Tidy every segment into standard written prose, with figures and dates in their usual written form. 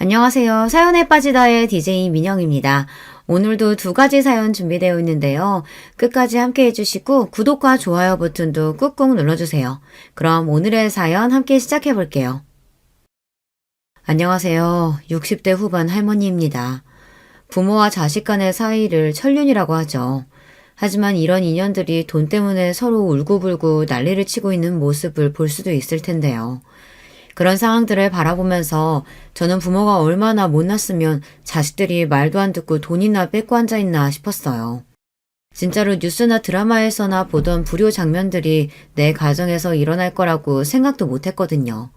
안녕하세요. 사연에 빠지다의 DJ 민영입니다. 오늘도 두 가지 사연 준비되어 있는데요. 끝까지 함께 해주시고 구독과 좋아요 버튼도 꾹꾹 눌러주세요. 그럼 오늘의 사연 함께 시작해 볼게요. 안녕하세요. 60대 후반 할머니입니다. 부모와 자식 간의 사이를 천륜이라고 하죠. 하지만 이런 인연들이 돈 때문에 서로 울고불고 난리를 치고 있는 모습을 볼 수도 있을 텐데요. 그런 상황들을 바라보면서 저는 부모가 얼마나 못났으면 자식들이 말도 안 듣고 돈이나 뺏고 앉아있나 싶었어요. 진짜로 뉴스나 드라마에서나 보던 불효 장면들이 내 가정에서 일어날 거라고 생각도 못했거든요.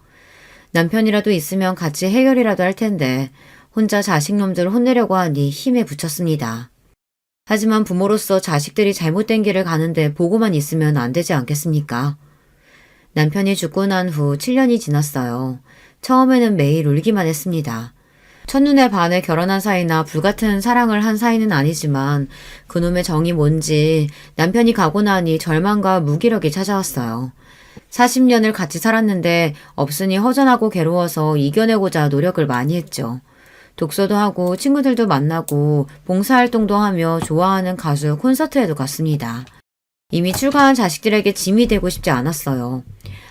남편이라도 있으면 같이 해결이라도 할 텐데 혼자 자식놈들 혼내려고 하니 힘에 부쳤습니다. 하지만 부모로서 자식들이 잘못된 길을 가는데 보고만 있으면 안 되지 않겠습니까? 남편이 죽고 난 후 7년이 지났어요. 처음에는 매일 울기만 했습니다. 첫눈에 반해 결혼한 사이나 불같은 사랑을 한 사이는 아니지만 그놈의 정이 뭔지 남편이 가고 나니 절망과 무기력이 찾아왔어요. 40년을 같이 살았는데 없으니 허전하고 괴로워서 이겨내고자 노력을 많이 했죠. 독서도 하고 친구들도 만나고 봉사활동도 하며 좋아하는 가수 콘서트에도 갔습니다. 이미 출가한 자식들에게 짐이 되고 싶지 않았어요.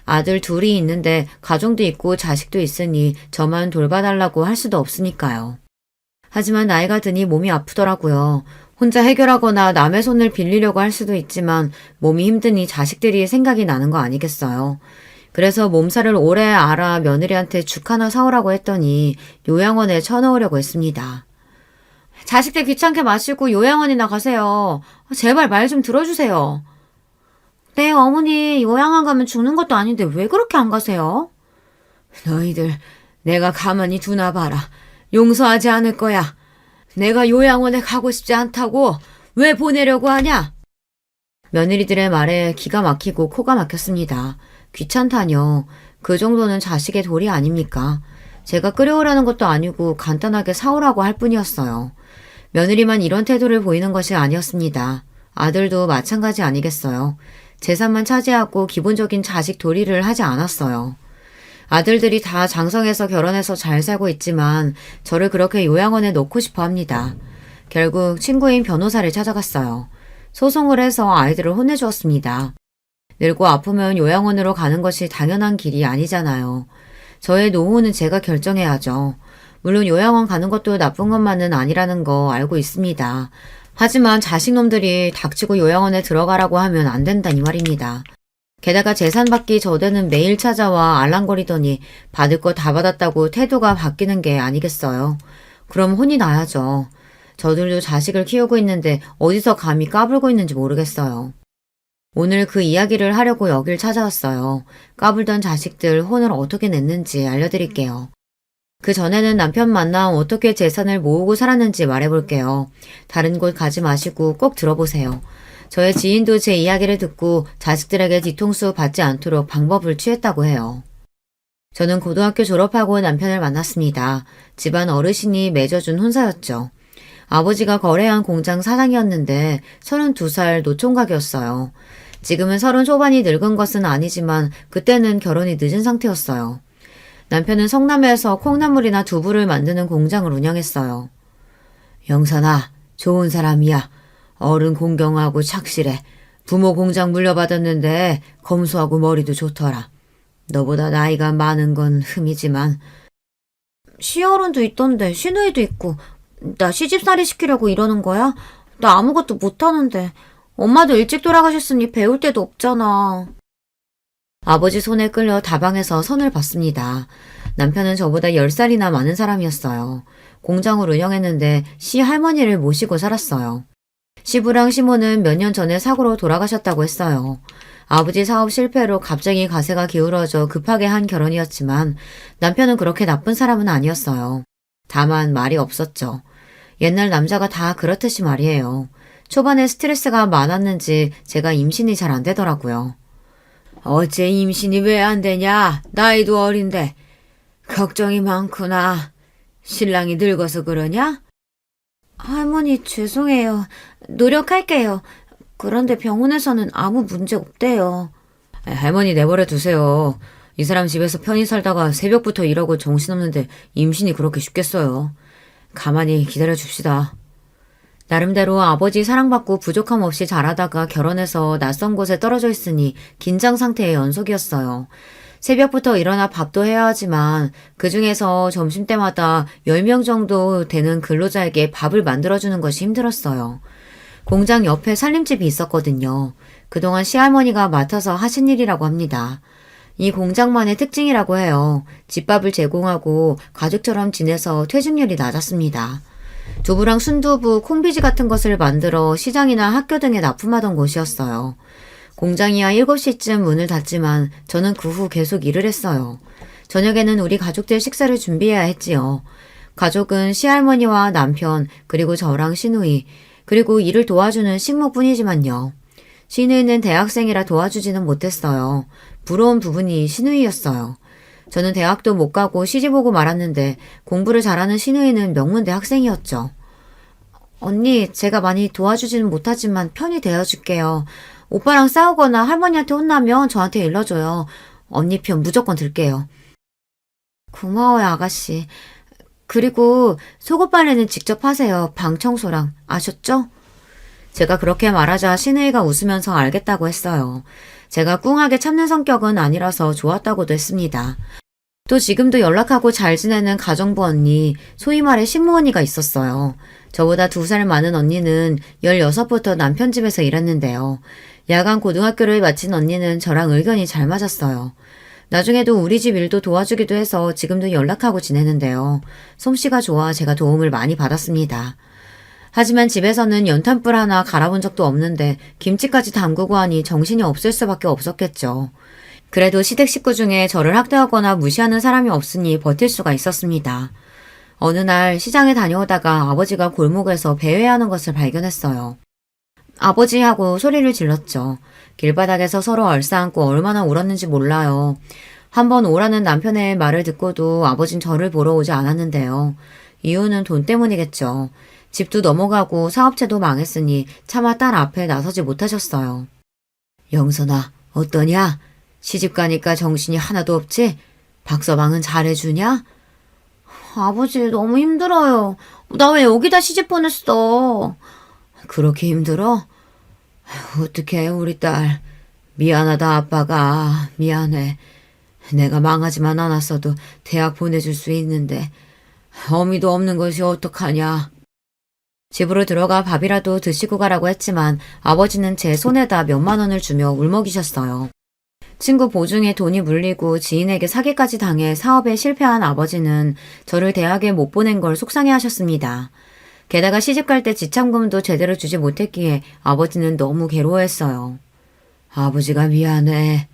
아들 둘이 있는데 가정도 있고 자식도 있으니 저만 돌봐달라고 할 수도 없으니까요. 하지만 나이가 드니 몸이 아프더라고요. 혼자 해결하거나 남의 손을 빌리려고 할 수도 있지만 몸이 힘드니 자식들이 생각이 나는 거 아니겠어요. 그래서 몸살을 오래 앓아 며느리한테 죽 하나 사오라고 했더니 요양원에 쳐넣으려고 했습니다. 자식들 귀찮게 마시고 요양원이나 가세요. 제발 말 좀 들어주세요. 네, 어머니 요양원 가면 죽는 것도 아닌데 왜 그렇게 안 가세요? 너희들 내가 가만히 두나 봐라. 용서하지 않을 거야. 내가 요양원에 가고 싶지 않다고 왜 보내려고 하냐? 며느리들의 말에 기가 막히고 코가 막혔습니다. 귀찮다뇨. 그 정도는 자식의 도리 아닙니까? 제가 끓여오라는 것도 아니고 간단하게 사오라고 할 뿐이었어요. 며느리만 이런 태도를 보이는 것이 아니었습니다. 아들도 마찬가지 아니겠어요. 재산만 차지하고 기본적인 자식 도리를 하지 않았어요. 아들들이 다 장성해서 결혼해서 잘 살고 있지만 저를 그렇게 요양원에 넣고 싶어 합니다. 결국 친구인 변호사를 찾아갔어요. 소송을 해서 아이들을 혼내주었습니다. 늙고 아프면 요양원으로 가는 것이 당연한 길이 아니잖아요. 저의 노후는 제가 결정해야죠. 물론 요양원 가는 것도 나쁜 것만은 아니라는 거 알고 있습니다. 하지만 자식놈들이 닥치고 요양원에 들어가라고 하면 안 된다니 말입니다. 게다가 재산 받기 전에는 매일 찾아와 알랑거리더니 받을 거 다 받았다고 태도가 바뀌는 게 아니겠어요. 그럼 혼이 나야죠. 저들도 자식을 키우고 있는데 어디서 감히 까불고 있는지 모르겠어요. 오늘 그 이야기를 하려고 여길 찾아왔어요. 까불던 자식들 혼을 어떻게 냈는지 알려드릴게요. 그 전에는 남편 만나 어떻게 재산을 모으고 살았는지 말해볼게요. 다른 곳 가지 마시고 꼭 들어보세요. 저의 지인도 제 이야기를 듣고 자식들에게 뒤통수 받지 않도록 방법을 취했다고 해요. 저는 고등학교 졸업하고 남편을 만났습니다. 집안 어르신이 맺어준 혼사였죠. 아버지가 거래한 공장 사장이었는데 32살 노총각이었어요. 지금은 30 초반이 늙은 것은 아니지만 그때는 결혼이 늦은 상태였어요. 남편은 성남에서 콩나물이나 두부를 만드는 공장을 운영했어요. 영선아, 좋은 사람이야. 어른 공경하고 착실해. 부모 공장 물려받았는데 검소하고 머리도 좋더라. 너보다 나이가 많은 건 흠이지만. 시어른도 있던데 시누이도 있고. 나 시집살이 시키려고 이러는 거야? 나 아무것도 못하는데. 엄마도 일찍 돌아가셨으니 배울 데도 없잖아. 아버지 손에 끌려 다방에서 선을 봤습니다. 남편은 저보다 10살이나 많은 사람이었어요. 공장을 운영했는데 시할머니를 모시고 살았어요. 시부랑 시모는 몇 년 전에 사고로 돌아가셨다고 했어요. 아버지 사업 실패로 갑자기 가세가 기울어져 급하게 한 결혼이었지만 남편은 그렇게 나쁜 사람은 아니었어요. 다만 말이 없었죠. 옛날 남자가 다 그렇듯이 말이에요. 초반에 스트레스가 많았는지 제가 임신이 잘 안 되더라고요. 어째 임신이 왜 안 되냐? 나이도 어린데. 걱정이 많구나. 신랑이 늙어서 그러냐? 할머니 죄송해요. 노력할게요. 그런데 병원에서는 아무 문제 없대요. 할머니 내버려 두세요. 이 사람 집에서 편히 살다가 새벽부터 일하고 정신없는데 임신이 그렇게 쉽겠어요. 가만히 기다려줍시다. 나름대로 아버지 사랑받고 부족함 없이 자라다가 결혼해서 낯선 곳에 떨어져 있으니 긴장 상태의 연속이었어요. 새벽부터 일어나 밥도 해야 하지만 그중에서 점심때마다 10명 정도 되는 근로자에게 밥을 만들어주는 것이 힘들었어요. 공장 옆에 살림집이 있었거든요. 그동안 시할머니가 맡아서 하신 일이라고 합니다. 이 공장만의 특징이라고 해요. 집밥을 제공하고 가족처럼 지내서 퇴직률이 낮았습니다. 두부랑 순두부, 콩비지 같은 것을 만들어 시장이나 학교 등에 납품하던 곳이었어요. 공장이 한 7시쯤 문을 닫지만 저는 그 후 계속 일을 했어요. 저녁에는 우리 가족들 식사를 준비해야 했지요. 가족은 시할머니와 남편, 그리고 저랑 시누이, 그리고 일을 도와주는 식모뿐이지만요. 시누이는 대학생이라 도와주지는 못했어요. 부러운 부분이 시누이였어요. 저는 대학도 못 가고 시집 오고 말았는데 공부를 잘하는 시누이는 명문대 학생이었죠. 언니, 제가 많이 도와주지는 못하지만 편히 대해줄게요. 오빠랑 싸우거나 할머니한테 혼나면 저한테 일러줘요. 언니 편 무조건 들게요. 고마워요, 아가씨. 그리고 속옷 빨래는 직접 하세요. 방 청소랑. 아셨죠? 제가 그렇게 말하자 시누이가 웃으면서 알겠다고 했어요. 제가 꿍하게 참는 성격은 아니라서 좋았다고도 했습니다. 또 지금도 연락하고 잘 지내는 가정부 언니, 소위 말해 식모 언니가 있었어요. 저보다 2살 많은 언니는 16부터 남편 집에서 일했는데요. 야간 고등학교를 마친 언니는 저랑 의견이 잘 맞았어요. 나중에도 우리 집 일도 도와주기도 해서 지금도 연락하고 지내는데요. 솜씨가 좋아 제가 도움을 많이 받았습니다. 하지만 집에서는 연탄불 하나 갈아본 적도 없는데 김치까지 담그고 하니 정신이 없을 수밖에 없었겠죠. 그래도 시댁 식구 중에 저를 학대하거나 무시하는 사람이 없으니 버틸 수가 있었습니다. 어느 날 시장에 다녀오다가 아버지가 골목에서 배회하는 것을 발견했어요. 아버지하고 소리를 질렀죠. 길바닥에서 서로 얼싸안고 얼마나 울었는지 몰라요. 한번 오라는 남편의 말을 듣고도 아버진 저를 보러 오지 않았는데요. 이유는 돈 때문이겠죠. 집도 넘어가고 사업체도 망했으니 차마 딸 앞에 나서지 못하셨어요. 영선아, 어떠냐? 시집 가니까 정신이 하나도 없지? 박서방은 잘해주냐? 아버지, 너무 힘들어요. 나 왜 여기다 시집 보냈어? 그렇게 힘들어? 어떡해, 우리 딸. 미안하다, 아빠가. 미안해. 내가 망하지만 않았어도 대학 보내줄 수 있는데 어미도 없는 것이 어떡하냐. 집으로 들어가 밥이라도 드시고 가라고 했지만 아버지는 제 손에다 몇만 원을 주며 울먹이셨어요. 친구 보증에 돈이 물리고 지인에게 사기까지 당해 사업에 실패한 아버지는 저를 대학에 못 보낸 걸 속상해하셨습니다. 게다가 시집갈 때 지참금도 제대로 주지 못했기에 아버지는 너무 괴로워했어요. 아버지가 미안해.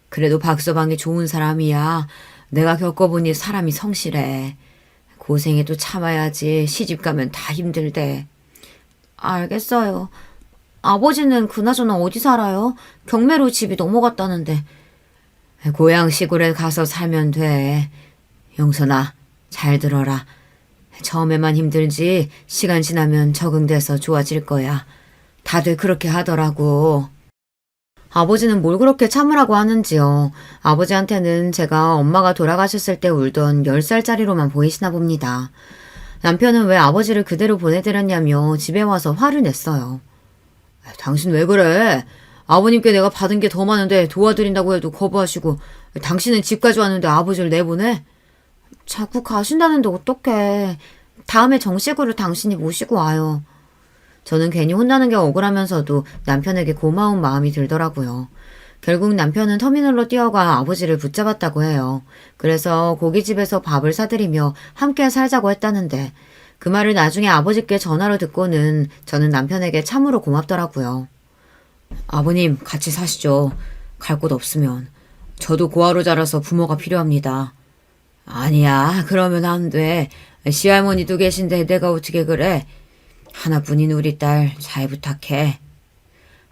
그래도 박서방이 좋은 사람이야. 내가 겪어보니 사람이 성실해. 고생해도 참아야지. 시집가면 다 힘들대. 알겠어요. 아버지는 그나저나 어디 살아요? 경매로 집이 넘어갔다는데. 고향 시골에 가서 살면 돼. 영선아, 잘 들어라. 처음에만 힘들지 시간 지나면 적응돼서 좋아질 거야. 다들 그렇게 하더라고. 아버지는 뭘 그렇게 참으라고 하는지요. 아버지한테는 제가 엄마가 돌아가셨을 때 울던 10살짜리로만 보이시나 봅니다. 남편은 왜 아버지를 그대로 보내드렸냐며 집에 와서 화를 냈어요. 당신 왜 그래? 아버님께 내가 받은 게 더 많은데 도와드린다고 해도 거부하시고 당신은 집까지 왔는데 아버지를 내보내? 자꾸 가신다는데 어떡해. 다음에 정식으로 당신이 모시고 와요. 저는 괜히 혼나는 게 억울하면서도 남편에게 고마운 마음이 들더라고요. 결국 남편은 터미널로 뛰어가 아버지를 붙잡았다고 해요. 그래서 고깃집에서 밥을 사드리며 함께 살자고 했다는데 그 말을 나중에 아버지께 전화로 듣고는 저는 남편에게 참으로 고맙더라고요. 아버님, 같이 사시죠. 갈 곳 없으면. 저도 고아로 자라서 부모가 필요합니다. 아니야, 그러면 안 돼. 시할머니도 계신데 내가 어떻게 그래? 하나뿐인 우리 딸 잘 부탁해.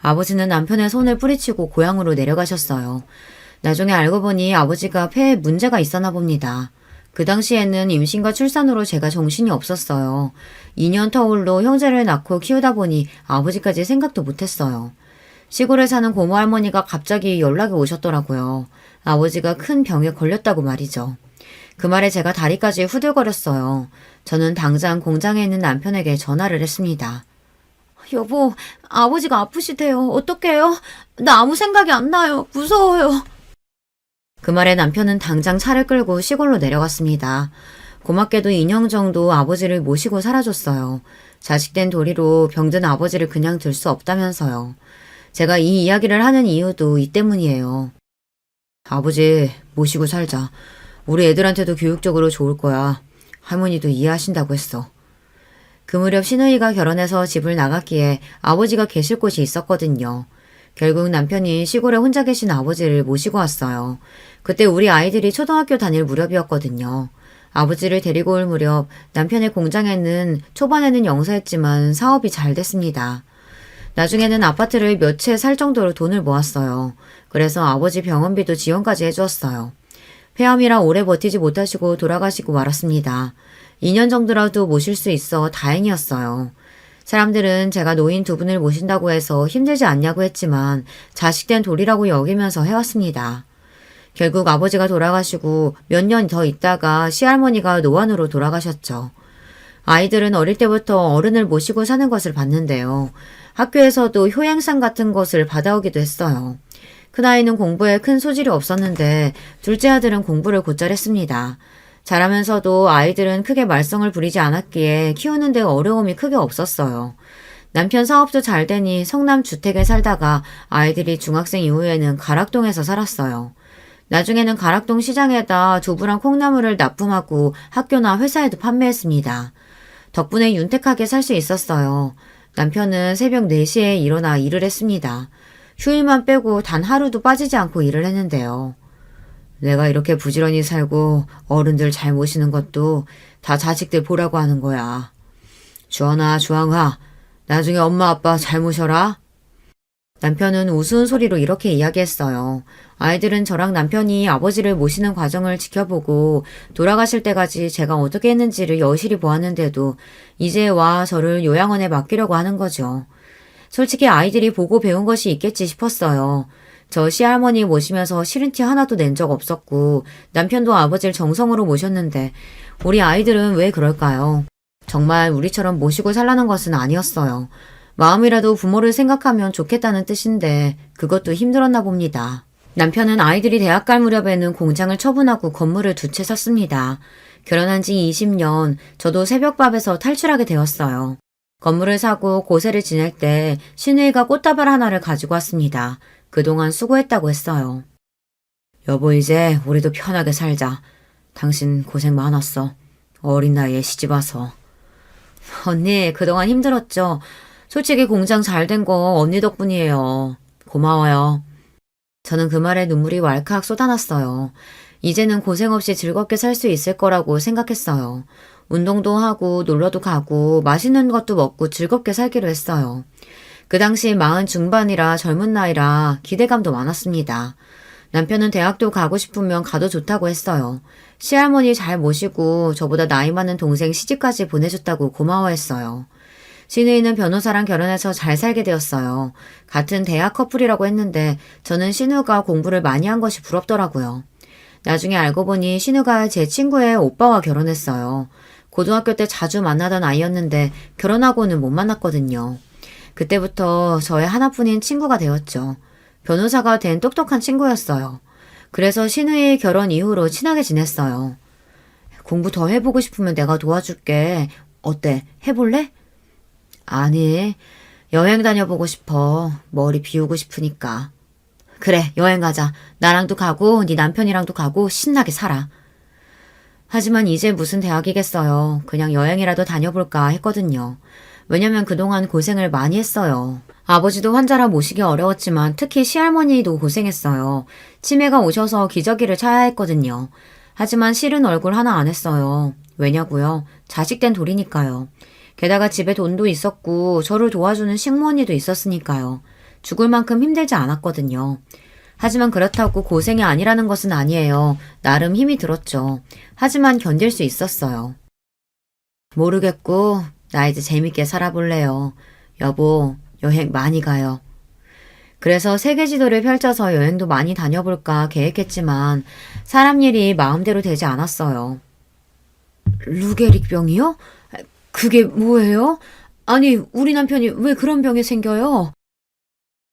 아버지는 남편의 손을 뿌리치고 고향으로 내려가셨어요. 나중에 알고 보니 아버지가 폐에 문제가 있었나 봅니다. 그 당시에는 임신과 출산으로 제가 정신이 없었어요. 2년 터울로 형제를 낳고 키우다 보니 아버지까지 생각도 못했어요. 시골에 사는 고모 할머니가 갑자기 연락이 오셨더라고요. 아버지가 큰 병에 걸렸다고 말이죠. 그 말에 제가 다리까지 후들거렸어요. 저는 당장 공장에 있는 남편에게 전화를 했습니다. 여보, 아버지가 아프시대요. 어떡해요? 나 아무 생각이 안 나요. 무서워요. 그 말에 남편은 당장 차를 끌고 시골로 내려갔습니다. 고맙게도 2년 정도 아버지를 모시고 살아줬어요. 자식된 도리로 병든 아버지를 그냥 둘 수 없다면서요. 제가 이 이야기를 하는 이유도 이 때문이에요. 아버지 모시고 살자. 우리 애들한테도 교육적으로 좋을 거야. 할머니도 이해하신다고 했어. 그 무렵 시누이가 결혼해서 집을 나갔기에 아버지가 계실 곳이 있었거든요. 결국 남편이 시골에 혼자 계신 아버지를 모시고 왔어요. 그때 우리 아이들이 초등학교 다닐 무렵이었거든요. 아버지를 데리고 올 무렵 남편의 공장에는 초반에는 영세했지만 사업이 잘 됐습니다. 나중에는 아파트를 몇 채 살 정도로 돈을 모았어요. 그래서 아버지 병원비도 지원까지 해주었어요. 폐암이라 오래 버티지 못하시고 돌아가시고 말았습니다. 2년 정도라도 모실 수 있어 다행이었어요. 사람들은 제가 노인 두 분을 모신다고 해서 힘들지 않냐고 했지만 자식된 도리라고 여기면서 해왔습니다. 결국 아버지가 돌아가시고 몇 년 더 있다가 시할머니가 노안으로 돌아가셨죠. 아이들은 어릴 때부터 어른을 모시고 사는 것을 봤는데요. 학교에서도 효행상 같은 것을 받아오기도 했어요. 큰아이는 공부에 큰 소질이 없었는데 둘째 아들은 공부를 곧잘 했습니다. 자라면서도 아이들은 크게 말썽을 부리지 않았기에 키우는 데 어려움이 크게 없었어요. 남편 사업도 잘 되니 성남 주택에 살다가 아이들이 중학생 이후에는 가락동에서 살았어요. 나중에는 가락동 시장에다 두부랑 콩나물을 납품하고 학교나 회사에도 판매했습니다. 덕분에 윤택하게 살 수 있었어요. 남편은 새벽 4시에 일어나 일을 했습니다. 휴일만 빼고 단 하루도 빠지지 않고 일을 했는데요. 내가 이렇게 부지런히 살고 어른들 잘 모시는 것도 다 자식들 보라고 하는 거야. 주원아, 주황아, 나중에 엄마 아빠 잘 모셔라. 남편은 우스운 소리로 이렇게 이야기했어요. 아이들은 저랑 남편이 아버지를 모시는 과정을 지켜보고 돌아가실 때까지 제가 어떻게 했는지를 여실히 보았는데도 이제 와 저를 요양원에 맡기려고 하는 거죠. 솔직히 아이들이 보고 배운 것이 있겠지 싶었어요. 저 시할머니 모시면서 싫은 티 하나도 낸 적 없었고 남편도 아버지를 정성으로 모셨는데 우리 아이들은 왜 그럴까요? 정말 우리처럼 모시고 살라는 것은 아니었어요. 마음이라도 부모를 생각하면 좋겠다는 뜻인데 그것도 힘들었나 봅니다. 남편은 아이들이 대학 갈 무렵에는 공장을 처분하고 건물을 2채 샀습니다. 결혼한 지 20년, 저도 새벽밥에서 탈출하게 되었어요. 건물을 사고 고세를 지낼 때 시누이가 꽃다발 하나를 가지고 왔습니다. 그동안 수고했다고 했어요. 여보 이제 우리도 편하게 살자. 당신 고생 많았어. 어린 나이에 시집 와서. 언니 그동안 힘들었죠. 솔직히 공장 잘 된 거 언니 덕분이에요. 고마워요. 저는 그 말에 눈물이 왈칵 쏟아났어요. 이제는 고생 없이 즐겁게 살 수 있을 거라고 생각했어요. 운동도 하고 놀러도 가고 맛있는 것도 먹고 즐겁게 살기로 했어요. 그 당시 40 중반이라 젊은 나이라 기대감도 많았습니다. 남편은 대학도 가고 싶으면 가도 좋다고 했어요. 시할머니 잘 모시고 저보다 나이 많은 동생 시집까지 보내줬다고 고마워했어요. 시누이는 변호사랑 결혼해서 잘 살게 되었어요. 같은 대학 커플이라고 했는데 저는 신우가 공부를 많이 한 것이 부럽더라고요. 나중에 알고 보니 신우가 제 친구의 오빠와 결혼했어요. 고등학교 때 자주 만나던 아이였는데 결혼하고는 못 만났거든요. 그때부터 저의 하나뿐인 친구가 되었죠. 변호사가 된 똑똑한 친구였어요. 그래서 신우의 결혼 이후로 친하게 지냈어요. 공부 더 해보고 싶으면 내가 도와줄게. 어때? 해볼래? 아니, 여행 다녀보고 싶어. 머리 비우고 싶으니까. 그래, 여행 가자. 나랑도 가고 네 남편이랑도 가고 신나게 살아. 하지만 이제 무슨 대학이겠어요. 그냥 여행이라도 다녀볼까 했거든요. 왜냐면 그동안 고생을 많이 했어요. 아버지도 환자라 모시기 어려웠지만 특히 시할머니도 고생했어요. 치매가 오셔서 기저귀를 차야 했거든요. 하지만 싫은 얼굴 하나 안 했어요. 왜냐고요? 자식된 돌이니까요. 게다가 집에 돈도 있었고 저를 도와주는 식모언니도 있었으니까요. 죽을 만큼 힘들지 않았거든요. 하지만 그렇다고 고생이 아니라는 것은 아니에요. 나름 힘이 들었죠. 하지만 견딜 수 있었어요. 모르겠고 나 이제 재밌게 살아볼래요. 여보, 여행 많이 가요. 그래서 세계 지도를 펼쳐서 여행도 많이 다녀볼까 계획했지만 사람 일이 마음대로 되지 않았어요. 루게릭병이요? 그게 뭐예요? 아니, 우리 남편이 왜 그런 병에 생겨요?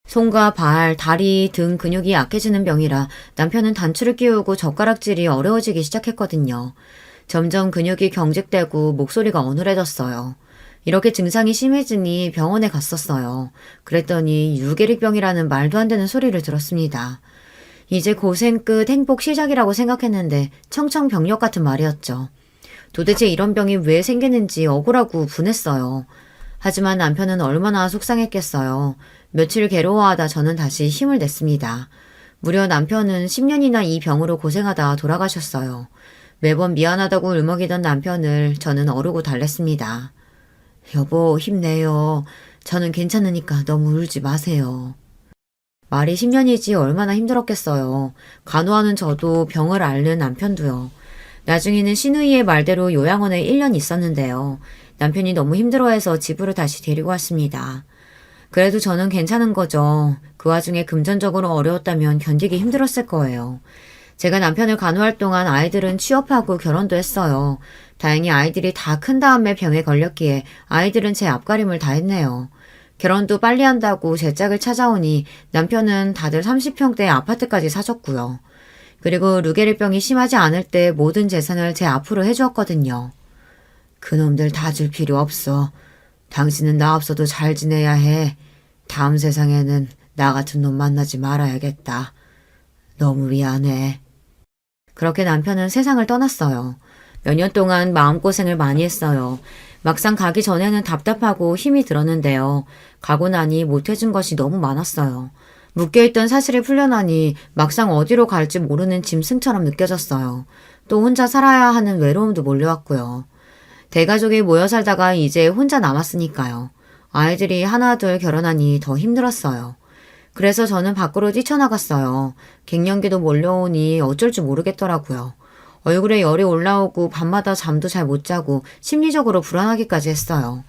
손과 발, 다리 등 근육이 약해지는 병이라 남편은 단추를 끼우고 젓가락질이 어려워지기 시작했거든요. 점점 근육이 경직되고 목소리가 어눌해졌어요. 이렇게 증상이 심해지니 병원에 갔었어요. 그랬더니 유게릭병이라는 말도 안 되는 소리를 들었습니다. 이제 고생 끝 행복 시작이라고 생각했는데 청천벽력 같은 말이었죠. 도대체 이런 병이 왜 생기는지 억울하고 분했어요. 하지만 남편은 얼마나 속상했겠어요. 며칠 괴로워하다 저는 다시 힘을 냈습니다. 무려 남편은 10년이나 이 병으로 고생하다 돌아가셨어요. 매번 미안하다고 울먹이던 남편을 저는 어르고 달랬습니다. 여보, 힘내요. 저는 괜찮으니까 너무 울지 마세요. 말이 10년이지 얼마나 힘들었겠어요. 간호하는 저도 병을 앓는 남편도요. 나중에는 시누이의 말대로 요양원에 1년 있었는데요. 남편이 너무 힘들어해서 집으로 다시 데리고 왔습니다. 그래도 저는 괜찮은 거죠. 그 와중에 금전적으로 어려웠다면 견디기 힘들었을 거예요. 제가 남편을 간호할 동안 아이들은 취업하고 결혼도 했어요. 다행히 아이들이 다 큰 다음에 병에 걸렸기에 아이들은 제 앞가림을 다 했네요. 결혼도 빨리 한다고 제 짝을 찾아오니 남편은 다들 30평대 아파트까지 사줬고요. 그리고 루게릭병이 심하지 않을 때 모든 재산을 제 앞으로 해주었거든요. 그놈들 다 줄 필요 없어. 당신은 나 없어도 잘 지내야 해. 다음 세상에는 나 같은 놈 만나지 말아야겠다. 너무 미안해. 그렇게 남편은 세상을 떠났어요. 몇 년 동안 마음고생을 많이 했어요. 막상 가기 전에는 답답하고 힘이 들었는데요. 가고 나니 못해준 것이 너무 많았어요. 묶여있던 사실이 풀려나니 막상 어디로 갈지 모르는 짐승처럼 느껴졌어요. 또 혼자 살아야 하는 외로움도 몰려왔고요. 대가족이 모여 살다가 이제 혼자 남았으니까요. 아이들이 하나 둘 결혼하니 더 힘들었어요. 그래서 저는 밖으로 뛰쳐나갔어요. 갱년기도 몰려오니 어쩔 줄 모르겠더라고요. 얼굴에 열이 올라오고 밤마다 잠도 잘 못 자고 심리적으로 불안하기까지 했어요.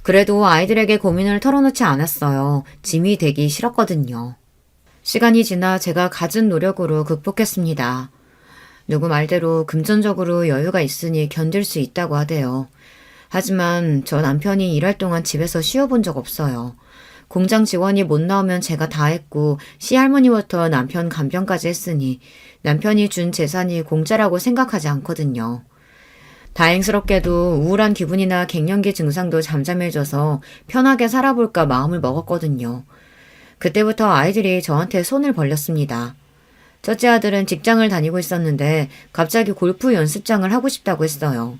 그래도 아이들에게 고민을 털어놓지 않았어요. 짐이 되기 싫었거든요. 시간이 지나 제가 갖은 노력으로 극복했습니다. 누구 말대로 금전적으로 여유가 있으니 견딜 수 있다고 하대요. 하지만 저 남편이 일할 동안 집에서 쉬어본 적 없어요. 공장 직원이 못 나오면 제가 다 했고 시할머니부터 남편 간병까지 했으니 남편이 준 재산이 공짜라고 생각하지 않거든요. 다행스럽게도 우울한 기분이나 갱년기 증상도 잠잠해져서 편하게 살아볼까 마음을 먹었거든요. 그때부터 아이들이 저한테 손을 벌렸습니다. 첫째 아들은 직장을 다니고 있었는데 갑자기 골프 연습장을 하고 싶다고 했어요.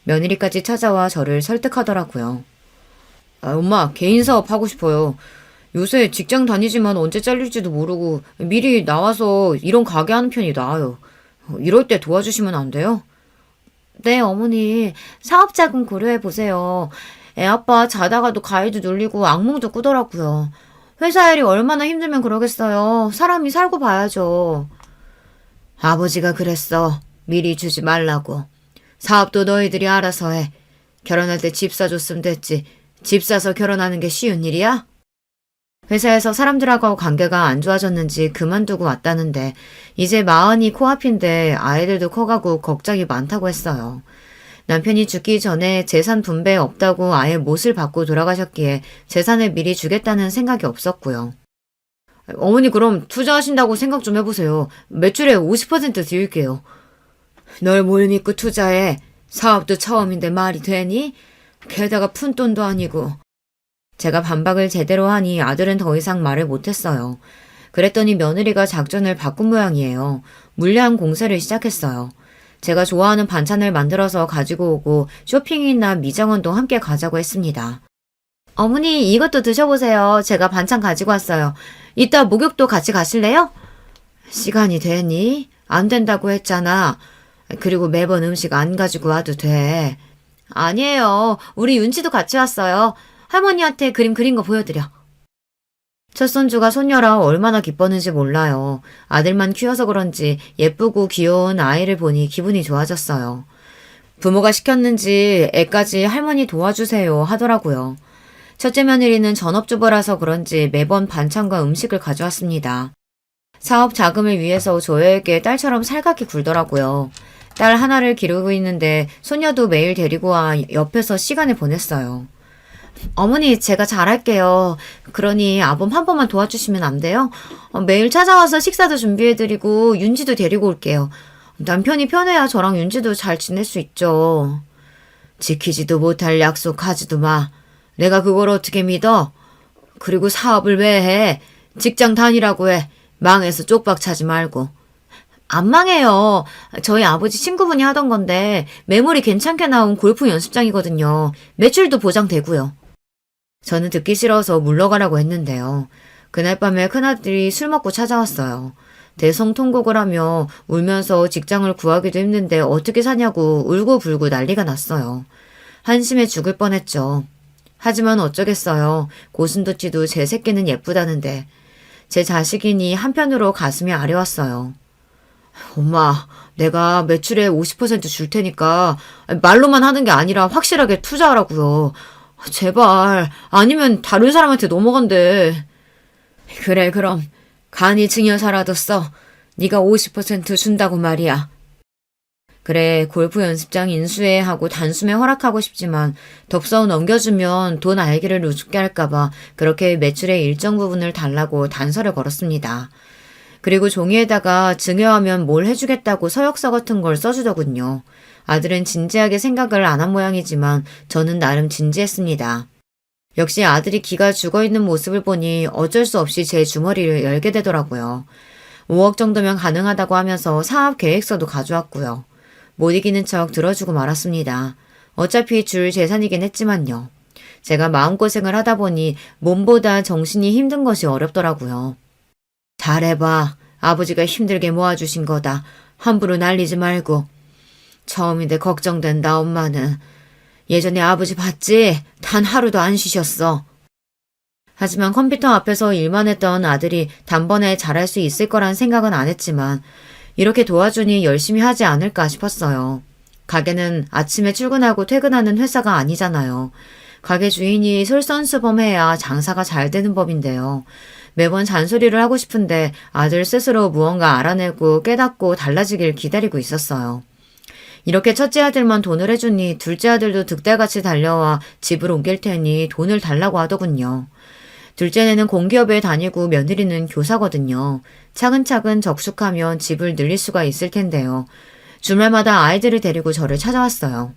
며느리까지 찾아와 저를 설득하더라고요. 엄마, 개인 사업 하고 싶어요. 요새 직장 다니지만 언제 잘릴지도 모르고 미리 나와서 이런 가게 하는 편이 나아요. 이럴 때 도와주시면 안 돼요? 네, 어머니. 사업 자금 고려해 보세요. 애 아빠 자다가도 가위도 눌리고 악몽도 꾸더라고요. 회사 일이 얼마나 힘들면 그러겠어요. 사람이 살고 봐야죠. 아버지가 그랬어. 미리 주지 말라고. 사업도 너희들이 알아서 해. 결혼할 때 집 사줬으면 됐지. 집 사서 결혼하는 게 쉬운 일이야? 회사에서 사람들하고 관계가 안 좋아졌는지 그만두고 왔다는데 이제 마흔이 코앞인데 아이들도 커가고 걱정이 많다고 했어요. 남편이 죽기 전에 재산 분배 없다고 아예 못을 받고 돌아가셨기에 재산을 미리 주겠다는 생각이 없었고요. 어머니 그럼 투자하신다고 생각 좀 해보세요. 매출의 50% 드릴게요. 널 뭘 믿고 투자해. 사업도 처음인데 말이 되니? 게다가 푼돈도 아니고. 제가 반박을 제대로 하니 아들은 더 이상 말을 못했어요. 그랬더니 며느리가 작전을 바꾼 모양이에요. 물량 공세를 시작했어요. 제가 좋아하는 반찬을 만들어서 가지고 오고 쇼핑이나 미장원도 함께 가자고 했습니다. 어머니 이것도 드셔보세요. 제가 반찬 가지고 왔어요. 이따 목욕도 같이 가실래요? 시간이 되니? 안 된다고 했잖아. 그리고 매번 음식 안 가지고 와도 돼. 아니에요. 우리 윤치도 같이 왔어요. 할머니한테 그림 그린 거 보여드려. 첫 손주가 손녀라 얼마나 기뻤는지 몰라요. 아들만 키워서 그런지 예쁘고 귀여운 아이를 보니 기분이 좋아졌어요. 부모가 시켰는지 애까지 할머니 도와주세요 하더라고요. 첫째 며느리는 전업주부라서 그런지 매번 반찬과 음식을 가져왔습니다. 사업 자금을 위해서 저에게 딸처럼 살갑게 굴더라고요. 딸 하나를 기르고 있는데 손녀도 매일 데리고 와 옆에서 시간을 보냈어요. 어머니, 제가 잘할게요. 그러니 아범 한 번만 도와주시면 안 돼요? 매일 찾아와서 식사도 준비해드리고 윤지도 데리고 올게요. 남편이 편해야 저랑 윤지도 잘 지낼 수 있죠. 지키지도 못할 약속 하지도 마. 내가 그걸 어떻게 믿어? 그리고 사업을 왜 해? 직장 다니라고 해. 망해서 쪽박 차지 말고. 안 망해요. 저희 아버지 친구분이 하던 건데 매물이 괜찮게 나온 골프 연습장이거든요. 매출도 보장되고요. 저는 듣기 싫어서 물러가라고 했는데요. 그날 밤에 큰아들이 술 먹고 찾아왔어요. 대성통곡을 하며 울면서 직장을 구하기도 힘든데 어떻게 사냐고 울고불고 난리가 났어요. 한심해 죽을 뻔했죠. 하지만 어쩌겠어요. 고슴도치도 제 새끼는 예쁘다는데. 제 자식이니 한편으로 가슴이 아려왔어요. 엄마, 내가 매출의 50% 줄 테니까 말로만 하는 게 아니라 확실하게 투자하라고요. 제발, 아니면 다른 사람한테 넘어간대. 그래, 그럼 간이 증여사라도 써. 네가 50% 준다고 말이야. 그래, 골프 연습장 인수해 하고 단숨에 허락하고 싶지만 덥석 넘겨주면 돈 알기를 우습게 할까봐 그렇게 매출의 일정 부분을 달라고 단서를 걸었습니다. 그리고 종이에다가 증여하면 뭘 해주겠다고 서약서 같은 걸 써주더군요. 아들은 진지하게 생각을 안 한 모양이지만 저는 나름 진지했습니다. 역시 아들이 기가 죽어있는 모습을 보니 어쩔 수 없이 제 주머니를 열게 되더라고요. 5억 정도면 가능하다고 하면서 사업 계획서도 가져왔고요. 못 이기는 척 들어주고 말았습니다. 어차피 줄 재산이긴 했지만요. 제가 마음고생을 하다 보니 몸보다 정신이 힘든 것이 어렵더라고요. 잘해봐. 아버지가 힘들게 모아주신 거다. 함부로 날리지 말고. 처음인데 걱정된다, 엄마는. 예전에 아버지 봤지? 단 하루도 안 쉬셨어. 하지만 컴퓨터 앞에서 일만 했던 아들이 단번에 잘할 수 있을 거란 생각은 안 했지만 이렇게 도와주니 열심히 하지 않을까 싶었어요. 가게는 아침에 출근하고 퇴근하는 회사가 아니잖아요. 가게 주인이 솔선수범해야 장사가 잘 되는 법인데요. 매번 잔소리를 하고 싶은데 아들 스스로 무언가 알아내고 깨닫고 달라지길 기다리고 있었어요. 이렇게 첫째 아들만 돈을 해주니 둘째 아들도 득달같이 달려와 집을 옮길 테니 돈을 달라고 하더군요. 둘째는 공기업에 다니고 며느리는 교사거든요. 차근차근 적숙하면 집을 늘릴 수가 있을 텐데요. 주말마다 아이들을 데리고 저를 찾아왔어요.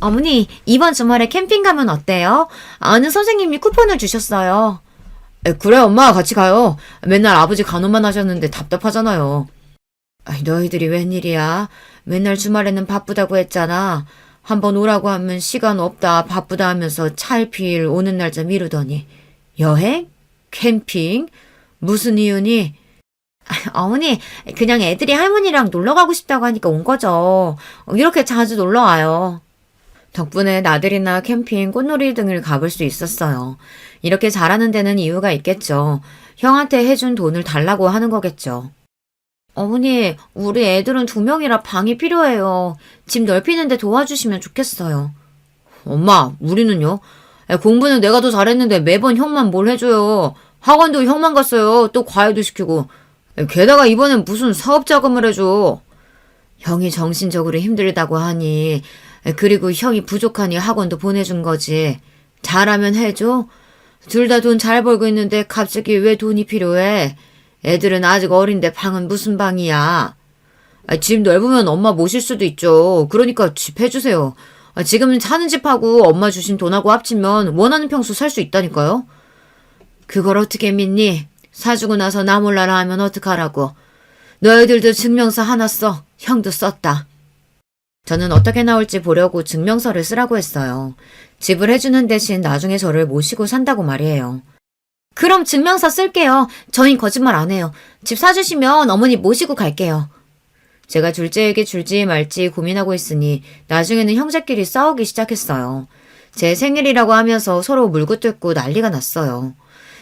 어머니, 이번 주말에 캠핑 가면 어때요? 아는 선생님이 쿠폰을 주셨어요. 그래, 엄마 같이 가요. 맨날 아버지 간호만 하셨는데 답답하잖아요. 너희들이 웬일이야? 맨날 주말에는 바쁘다고 했잖아. 한번 오라고 하면 시간 없다 바쁘다 하면서 차일피일 오는 날짜 미루더니. 여행? 캠핑? 무슨 이유니? 어머니, 그냥 애들이 할머니랑 놀러 가고 싶다고 하니까 온 거죠. 이렇게 자주 놀러 와요. 덕분에 나들이나 캠핑, 꽃놀이 등을 가볼 수 있었어요. 이렇게 잘하는 데는 이유가 있겠죠. 형한테 해준 돈을 달라고 하는 거겠죠. 어머니, 우리 애들은 2명이라 방이 필요해요. 집 넓히는데 도와주시면 좋겠어요. 엄마, 우리는요? 공부는 내가 더 잘했는데 매번 형만 뭘 해줘요. 학원도 형만 갔어요. 또 과외도 시키고. 게다가 이번엔 무슨 사업 자금을 해줘. 형이 정신적으로 힘들다고 하니, 그리고 형이 부족하니 학원도 보내준 거지. 잘하면 해줘. 둘 다 돈 잘 벌고 있는데 갑자기 왜 돈이 필요해? 애들은 아직 어린데 방은 무슨 방이야. 집 넓으면 엄마 모실 수도 있죠. 그러니까 집 해주세요. 지금 사는 집하고 엄마 주신 돈하고 합치면 원하는 평수 살 수 있다니까요. 그걸 어떻게 믿니? 사주고 나서 나 몰라라 하면 어떡하라고. 너희들도 증명서 하나 써. 형도 썼다. 저는 어떻게 나올지 보려고 증명서를 쓰라고 했어요. 집을 해주는 대신 나중에 저를 모시고 산다고 말이에요. 그럼 증명서 쓸게요. 저희 거짓말 안 해요. 집 사주시면 어머니 모시고 갈게요. 제가 둘째에게 줄지 말지 고민하고 있으니 나중에는 형제끼리 싸우기 시작했어요. 제 생일이라고 하면서 서로 물고 뜯고 난리가 났어요.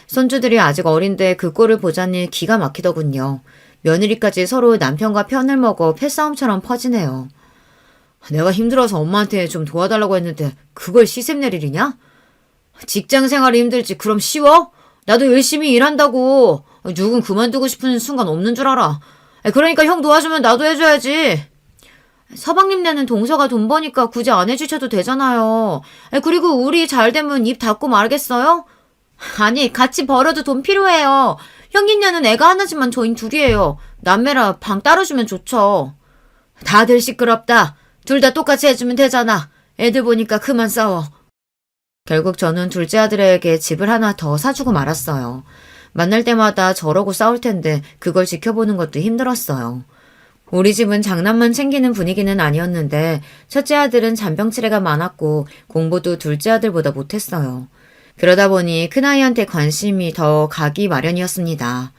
손주들이 아직 어린데 그 꼴을 보자니 기가 막히더군요. 며느리까지 서로 남편과 편을 먹어 패싸움처럼 퍼지네요. 내가 힘들어서 엄마한테 좀 도와달라고 했는데 그걸 시샘 내리냐? 직장 생활이 힘들지 그럼 쉬워? 나도 열심히 일한다고. 누군 그만두고 싶은 순간 없는 줄 알아. 그러니까 형 도와주면 나도 해줘야지. 서방님네는 동서가 돈 버니까 굳이 안 해주셔도 되잖아요. 그리고 우리 잘 되면 입 닫고 말겠어요? 아니, 같이 벌어도 돈 필요해요. 형님네는 애가 하나지만 저희 둘이에요. 남매라 방 따로 주면 좋죠. 다들 시끄럽다. 둘 다 똑같이 해주면 되잖아. 애들 보니까 그만 싸워. 결국 저는 둘째 아들에게 집을 하나 더 사주고 말았어요. 만날 때마다 저러고 싸울 텐데 그걸 지켜보는 것도 힘들었어요. 우리 집은 장난만 챙기는 분위기는 아니었는데 첫째 아들은 잔병치레가 많았고 공부도 둘째 아들보다 못했어요. 그러다 보니 큰아이한테 관심이 더 가기 마련이었습니다.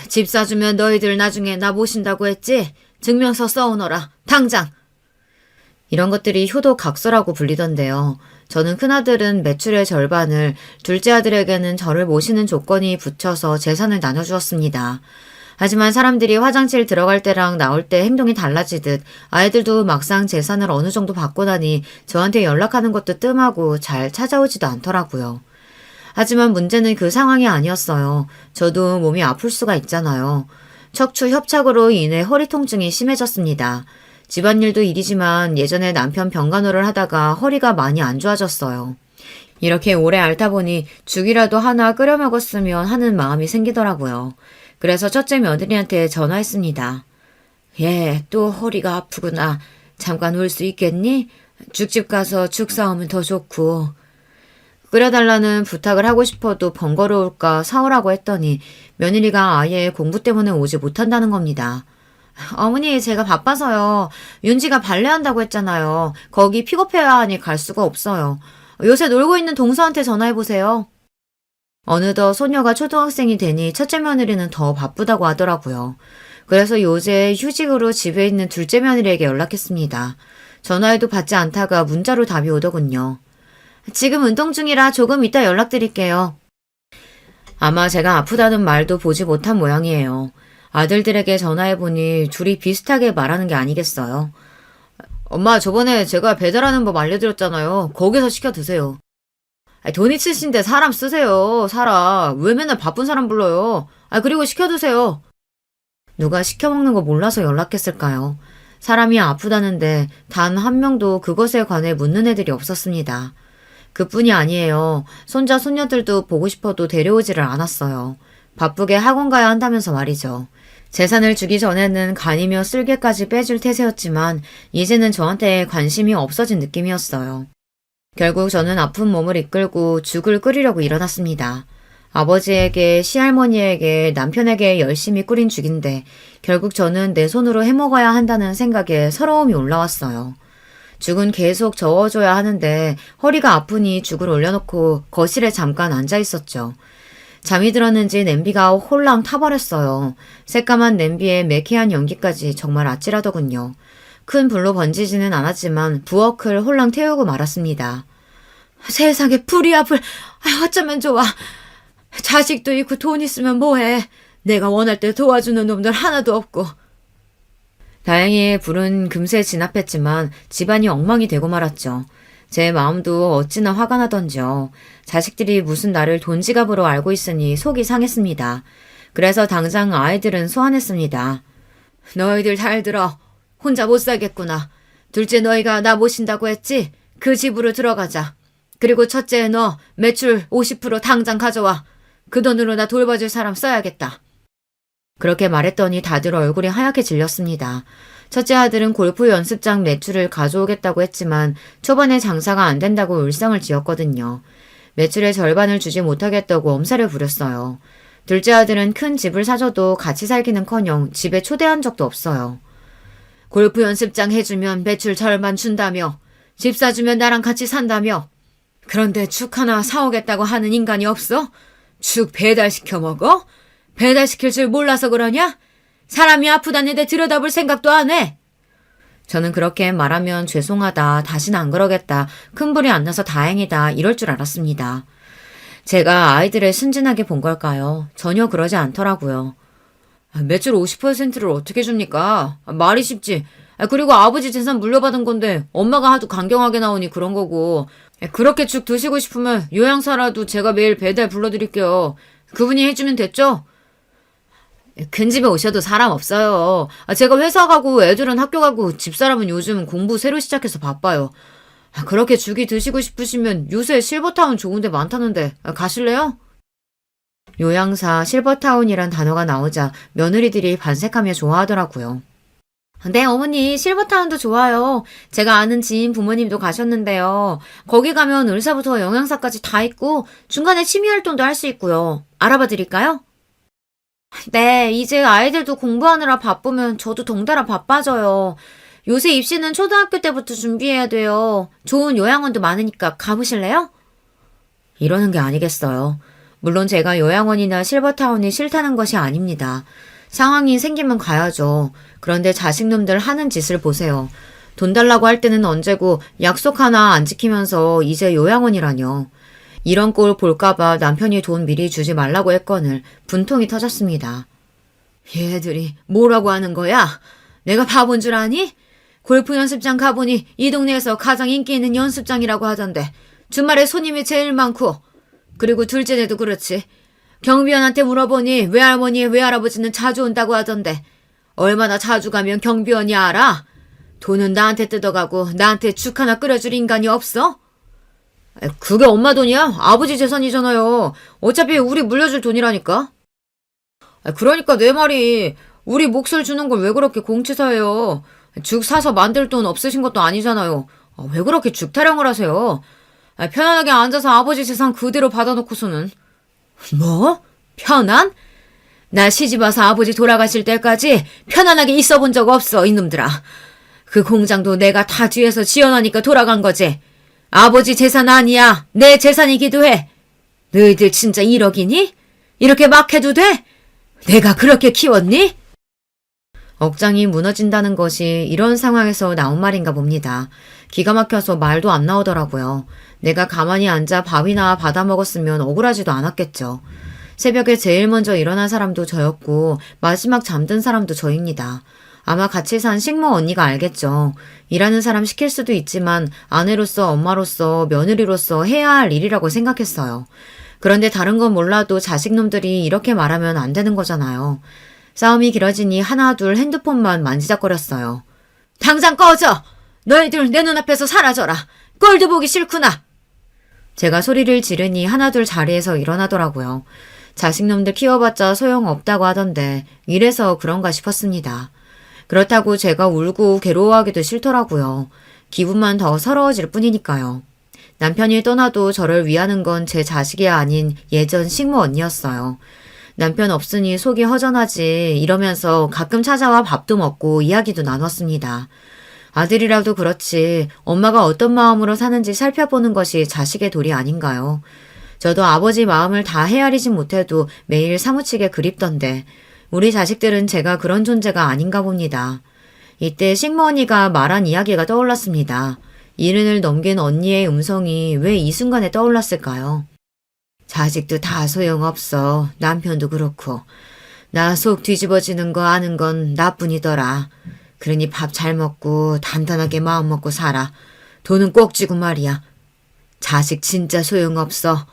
집 사주면 너희들 나중에 나 모신다고 했지? 증명서 써오너라. 당장! 이런 것들이 효도각서라고 불리던데요. 저는 큰아들은 매출의 절반을, 둘째 아들에게는 저를 모시는 조건이 붙여서 재산을 나눠주었습니다. 하지만 사람들이 화장실 들어갈 때랑 나올 때 행동이 달라지듯 아이들도 막상 재산을 어느 정도 받고 나니 저한테 연락하는 것도 뜸하고 잘 찾아오지도 않더라고요. 하지만 문제는 그 상황이 아니었어요. 저도 몸이 아플 수가 있잖아요. 척추 협착으로 인해 허리 통증이 심해졌습니다. 집안일도 일이지만 예전에 남편 병간호를 하다가 허리가 많이 안 좋아졌어요. 이렇게 오래 앓다 보니 죽이라도 하나 끓여 먹었으면 하는 마음이 생기더라고요. 그래서 첫째 며느리한테 전화했습니다. 또 허리가 아프구나. 잠깐 올 수 있겠니? 죽집 가서 죽 사오면 더 좋고. 끓여달라는 부탁을 하고 싶어도 번거로울까 사오라고 했더니 며느리가 아예 공부 때문에 오지 못한다는 겁니다. 어머니, 제가 바빠서요. 윤지가 발레한다고 했잖아요. 거기 픽업해야 하니 갈 수가 없어요. 요새 놀고 있는 동서한테 전화해보세요. 어느덧 소녀가 초등학생이 되니 첫째 며느리는 더 바쁘다고 하더라고요. 그래서 요새 휴직으로 집에 있는 둘째 며느리에게 연락했습니다. 전화해도 받지 않다가 문자로 답이 오더군요. 지금 운동 중이라 조금 이따 연락드릴게요. 아마 제가 아프다는 말도 보지 못한 모양이에요. 아들들에게 전화해보니 둘이 비슷하게 말하는 게 아니겠어요. 엄마, 저번에 제가 배달하는 법 알려드렸잖아요. 거기서 시켜 드세요. 돈 있으신데 사람 쓰세요. 사람. 왜 맨날 바쁜 사람 불러요? 그리고 시켜 드세요. 누가 시켜 먹는 거 몰라서 연락했을까요? 사람이 아프다는데 단 한 명도 그것에 관해 묻는 애들이 없었습니다. 그뿐이 아니에요. 손자, 손녀들도 보고 싶어도 데려오지를 않았어요. 바쁘게 학원 가야 한다면서 말이죠. 재산을 주기 전에는 간이며 쓸개까지 빼줄 태세였지만 이제는 저한테 관심이 없어진 느낌이었어요. 결국 저는 아픈 몸을 이끌고 죽을 끓이려고 일어났습니다. 아버지에게, 시할머니에게, 남편에게 열심히 끓인 죽인데 결국 저는 내 손으로 해먹어야 한다는 생각에 서러움이 올라왔어요. 죽은 계속 저어줘야 하는데 허리가 아프니 죽을 올려놓고 거실에 잠깐 앉아 있었죠. 잠이 들었는지 냄비가 홀랑 타버렸어요. 새까만 냄비에 매캐한 연기까지 정말 아찔하더군요. 큰 불로 번지지는 않았지만 부엌을 홀랑 태우고 말았습니다. 세상에 불이 앞을 어쩌면 좋아. 자식도 있고 돈 있으면 뭐해. 내가 원할 때 도와주는 놈들 하나도 없고. 다행히 불은 금세 진압했지만 집안이 엉망이 되고 말았죠. 제 마음도 어찌나 화가 나던지요. 자식들이 무슨 나를 돈지갑으로 알고 있으니 속이 상했습니다. 그래서 당장 아이들은 소환했습니다. 너희들 잘 들어. 혼자 못 살겠구나. 둘째 너희가 나 모신다고 했지? 그 집으로 들어가자. 그리고 첫째 너 매출 50% 당장 가져와. 그 돈으로 나 돌봐줄 사람 써야겠다. 그렇게 말했더니 다들 얼굴이 하얗게 질렸습니다. 첫째 아들은 골프 연습장 매출을 가져오겠다고 했지만 초반에 장사가 안 된다고 울상을 지었거든요. 매출의 절반을 주지 못하겠다고 엄살을 부렸어요. 둘째 아들은 큰 집을 사줘도 같이 살기는커녕 집에 초대한 적도 없어요. 골프 연습장 해주면 매출 절반 준다며. 집 사주면 나랑 같이 산다며. 그런데 죽 하나 사오겠다고 하는 인간이 없어? 죽 배달시켜 먹어? 배달시킬 줄 몰라서 그러냐? 사람이 아프다는데 들여다볼 생각도 안 해. 저는 그렇게 말하면 죄송하다, 다시는 안 그러겠다, 큰 불이 안 나서 다행이다 이럴 줄 알았습니다. 제가 아이들을 순진하게 본 걸까요? 전혀 그러지 않더라고요. 매출 50%를 어떻게 줍니까? 말이 쉽지. 그리고 아버지 재산 물려받은 건데 엄마가 하도 강경하게 나오니 그런 거고. 그렇게 죽 드시고 싶으면 요양사라도 제가 매일 배달 불러드릴게요. 그분이 해주면 됐죠? 큰 집에 오셔도 사람 없어요. 제가 회사 가고 애들은 학교 가고 집사람은 요즘 공부 새로 시작해서 바빠요. 그렇게 죽이 드시고 싶으시면 요새 실버타운 좋은 데 많다는데 가실래요? 요양사 실버타운이란 단어가 나오자 며느리들이 반색하며 좋아하더라고요. 네, 어머니, 실버타운도 좋아요. 제가 아는 지인 부모님도 가셨는데요. 거기 가면 의사부터 영양사까지 다 있고 중간에 취미활동도 할 수 있고요. 알아봐 드릴까요? 네, 이제 아이들도 공부하느라 바쁘면 저도 덩달아 바빠져요. 요새 입시는 초등학교 때부터 준비해야 돼요. 좋은 요양원도 많으니까 가보실래요? 이러는 게 아니겠어요. 물론 제가 요양원이나 실버타운이 싫다는 것이 아닙니다. 상황이 생기면 가야죠. 그런데 자식놈들 하는 짓을 보세요. 돈 달라고 할 때는 언제고 약속 하나 안 지키면서 이제 요양원이라뇨. 이런 꼴 볼까봐 남편이 돈 미리 주지 말라고 했거늘 분통이 터졌습니다. 얘들이 뭐라고 하는 거야? 내가 바본 줄 아니? 골프 연습장 가보니 이 동네에서 가장 인기 있는 연습장이라고 하던데 주말에 손님이 제일 많고 그리고 둘째네도 그렇지. 경비원한테 물어보니 외할머니 외할아버지는 자주 온다고 하던데 얼마나 자주 가면 경비원이 알아? 돈은 나한테 뜯어가고 나한테 죽 하나 끓여줄 인간이 없어? 그게 엄마 돈이야? 아버지 재산이잖아요. 어차피 우리 물려줄 돈이라니까. 그러니까 내 말이 우리 몫을 주는 걸 왜 그렇게 공치사해요. 죽 사서 만들 돈 없으신 것도 아니잖아요. 왜 그렇게 죽 타령을 하세요? 편안하게 앉아서 아버지 재산 그대로 받아놓고서는. 뭐? 편안? 나 시집와서 아버지 돌아가실 때까지 편안하게 있어 본 적 없어, 이놈들아. 그 공장도 내가 다 뒤에서 지어놓으니까 돌아간 거지. 아버지 재산 아니야. 내 재산이기도 해. 너희들 진짜 1억이니? 이렇게 막 해도 돼? 내가 그렇게 키웠니? 억장이 무너진다는 것이 이런 상황에서 나온 말인가 봅니다. 기가 막혀서 말도 안 나오더라고요. 내가 가만히 앉아 밥이나 받아 먹었으면 억울하지도 않았겠죠. 새벽에 제일 먼저 일어난 사람도 저였고 마지막 잠든 사람도 저입니다. 아마 같이 산 식모 언니가 알겠죠. 일하는 사람 시킬 수도 있지만 아내로서 엄마로서 며느리로서 해야 할 일이라고 생각했어요. 그런데 다른 건 몰라도 자식놈들이 이렇게 말하면 안 되는 거잖아요. 싸움이 길어지니 하나둘 핸드폰만 만지작거렸어요. 당장 꺼져! 너희들 내 눈앞에서 사라져라! 꼴도 보기 싫구나! 제가 소리를 지르니 하나둘 자리에서 일어나더라고요. 자식놈들 키워봤자 소용없다고 하던데 이래서 그런가 싶었습니다. 그렇다고 제가 울고 괴로워하기도 싫더라고요. 기분만 더 서러워질 뿐이니까요. 남편이 떠나도 저를 위하는 건 제 자식이 아닌 예전 식모 언니였어요. 남편 없으니 속이 허전하지 이러면서 가끔 찾아와 밥도 먹고 이야기도 나눴습니다. 아들이라도 그렇지 엄마가 어떤 마음으로 사는지 살펴보는 것이 자식의 도리 아닌가요? 저도 아버지 마음을 다 헤아리진 못해도 매일 사무치게 그립던데 우리 자식들은 제가 그런 존재가 아닌가 봅니다. 이때 식모언니가 말한 이야기가 떠올랐습니다. 70을 넘긴 언니의 음성이 왜 이 순간에 떠올랐을까요? 자식도 다 소용없어. 남편도 그렇고. 나 속 뒤집어지는 거 아는 건 나뿐이더라. 그러니 밥 잘 먹고 단단하게 마음 먹고 살아. 돈은 꼭 쥐고 말이야. 자식 진짜 소용없어.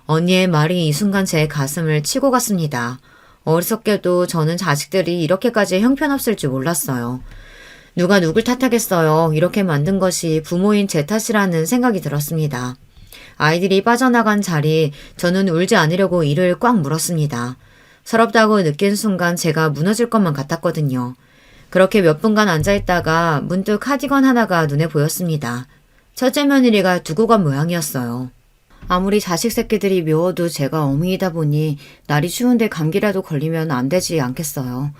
언니의 말이 이 순간 제 가슴을 치고 갔습니다. 어리석게도 저는 자식들이 이렇게까지 형편없을 줄 몰랐어요. 누가 누굴 탓하겠어요. 이렇게 만든 것이 부모인 제 탓이라는 생각이 들었습니다. 아이들이 빠져나간 자리 저는 울지 않으려고 이를 꽉 물었습니다. 서럽다고 느낀 순간 제가 무너질 것만 같았거든요. 그렇게 몇 분간 앉아있다가 문득 카디건 하나가 눈에 보였습니다. 첫째 며느리가 두고 간 모양이었어요. 아무리 자식 새끼들이 미워도 제가 어미이다 보니 날이 추운데 감기라도 걸리면 안 되지 않겠어요.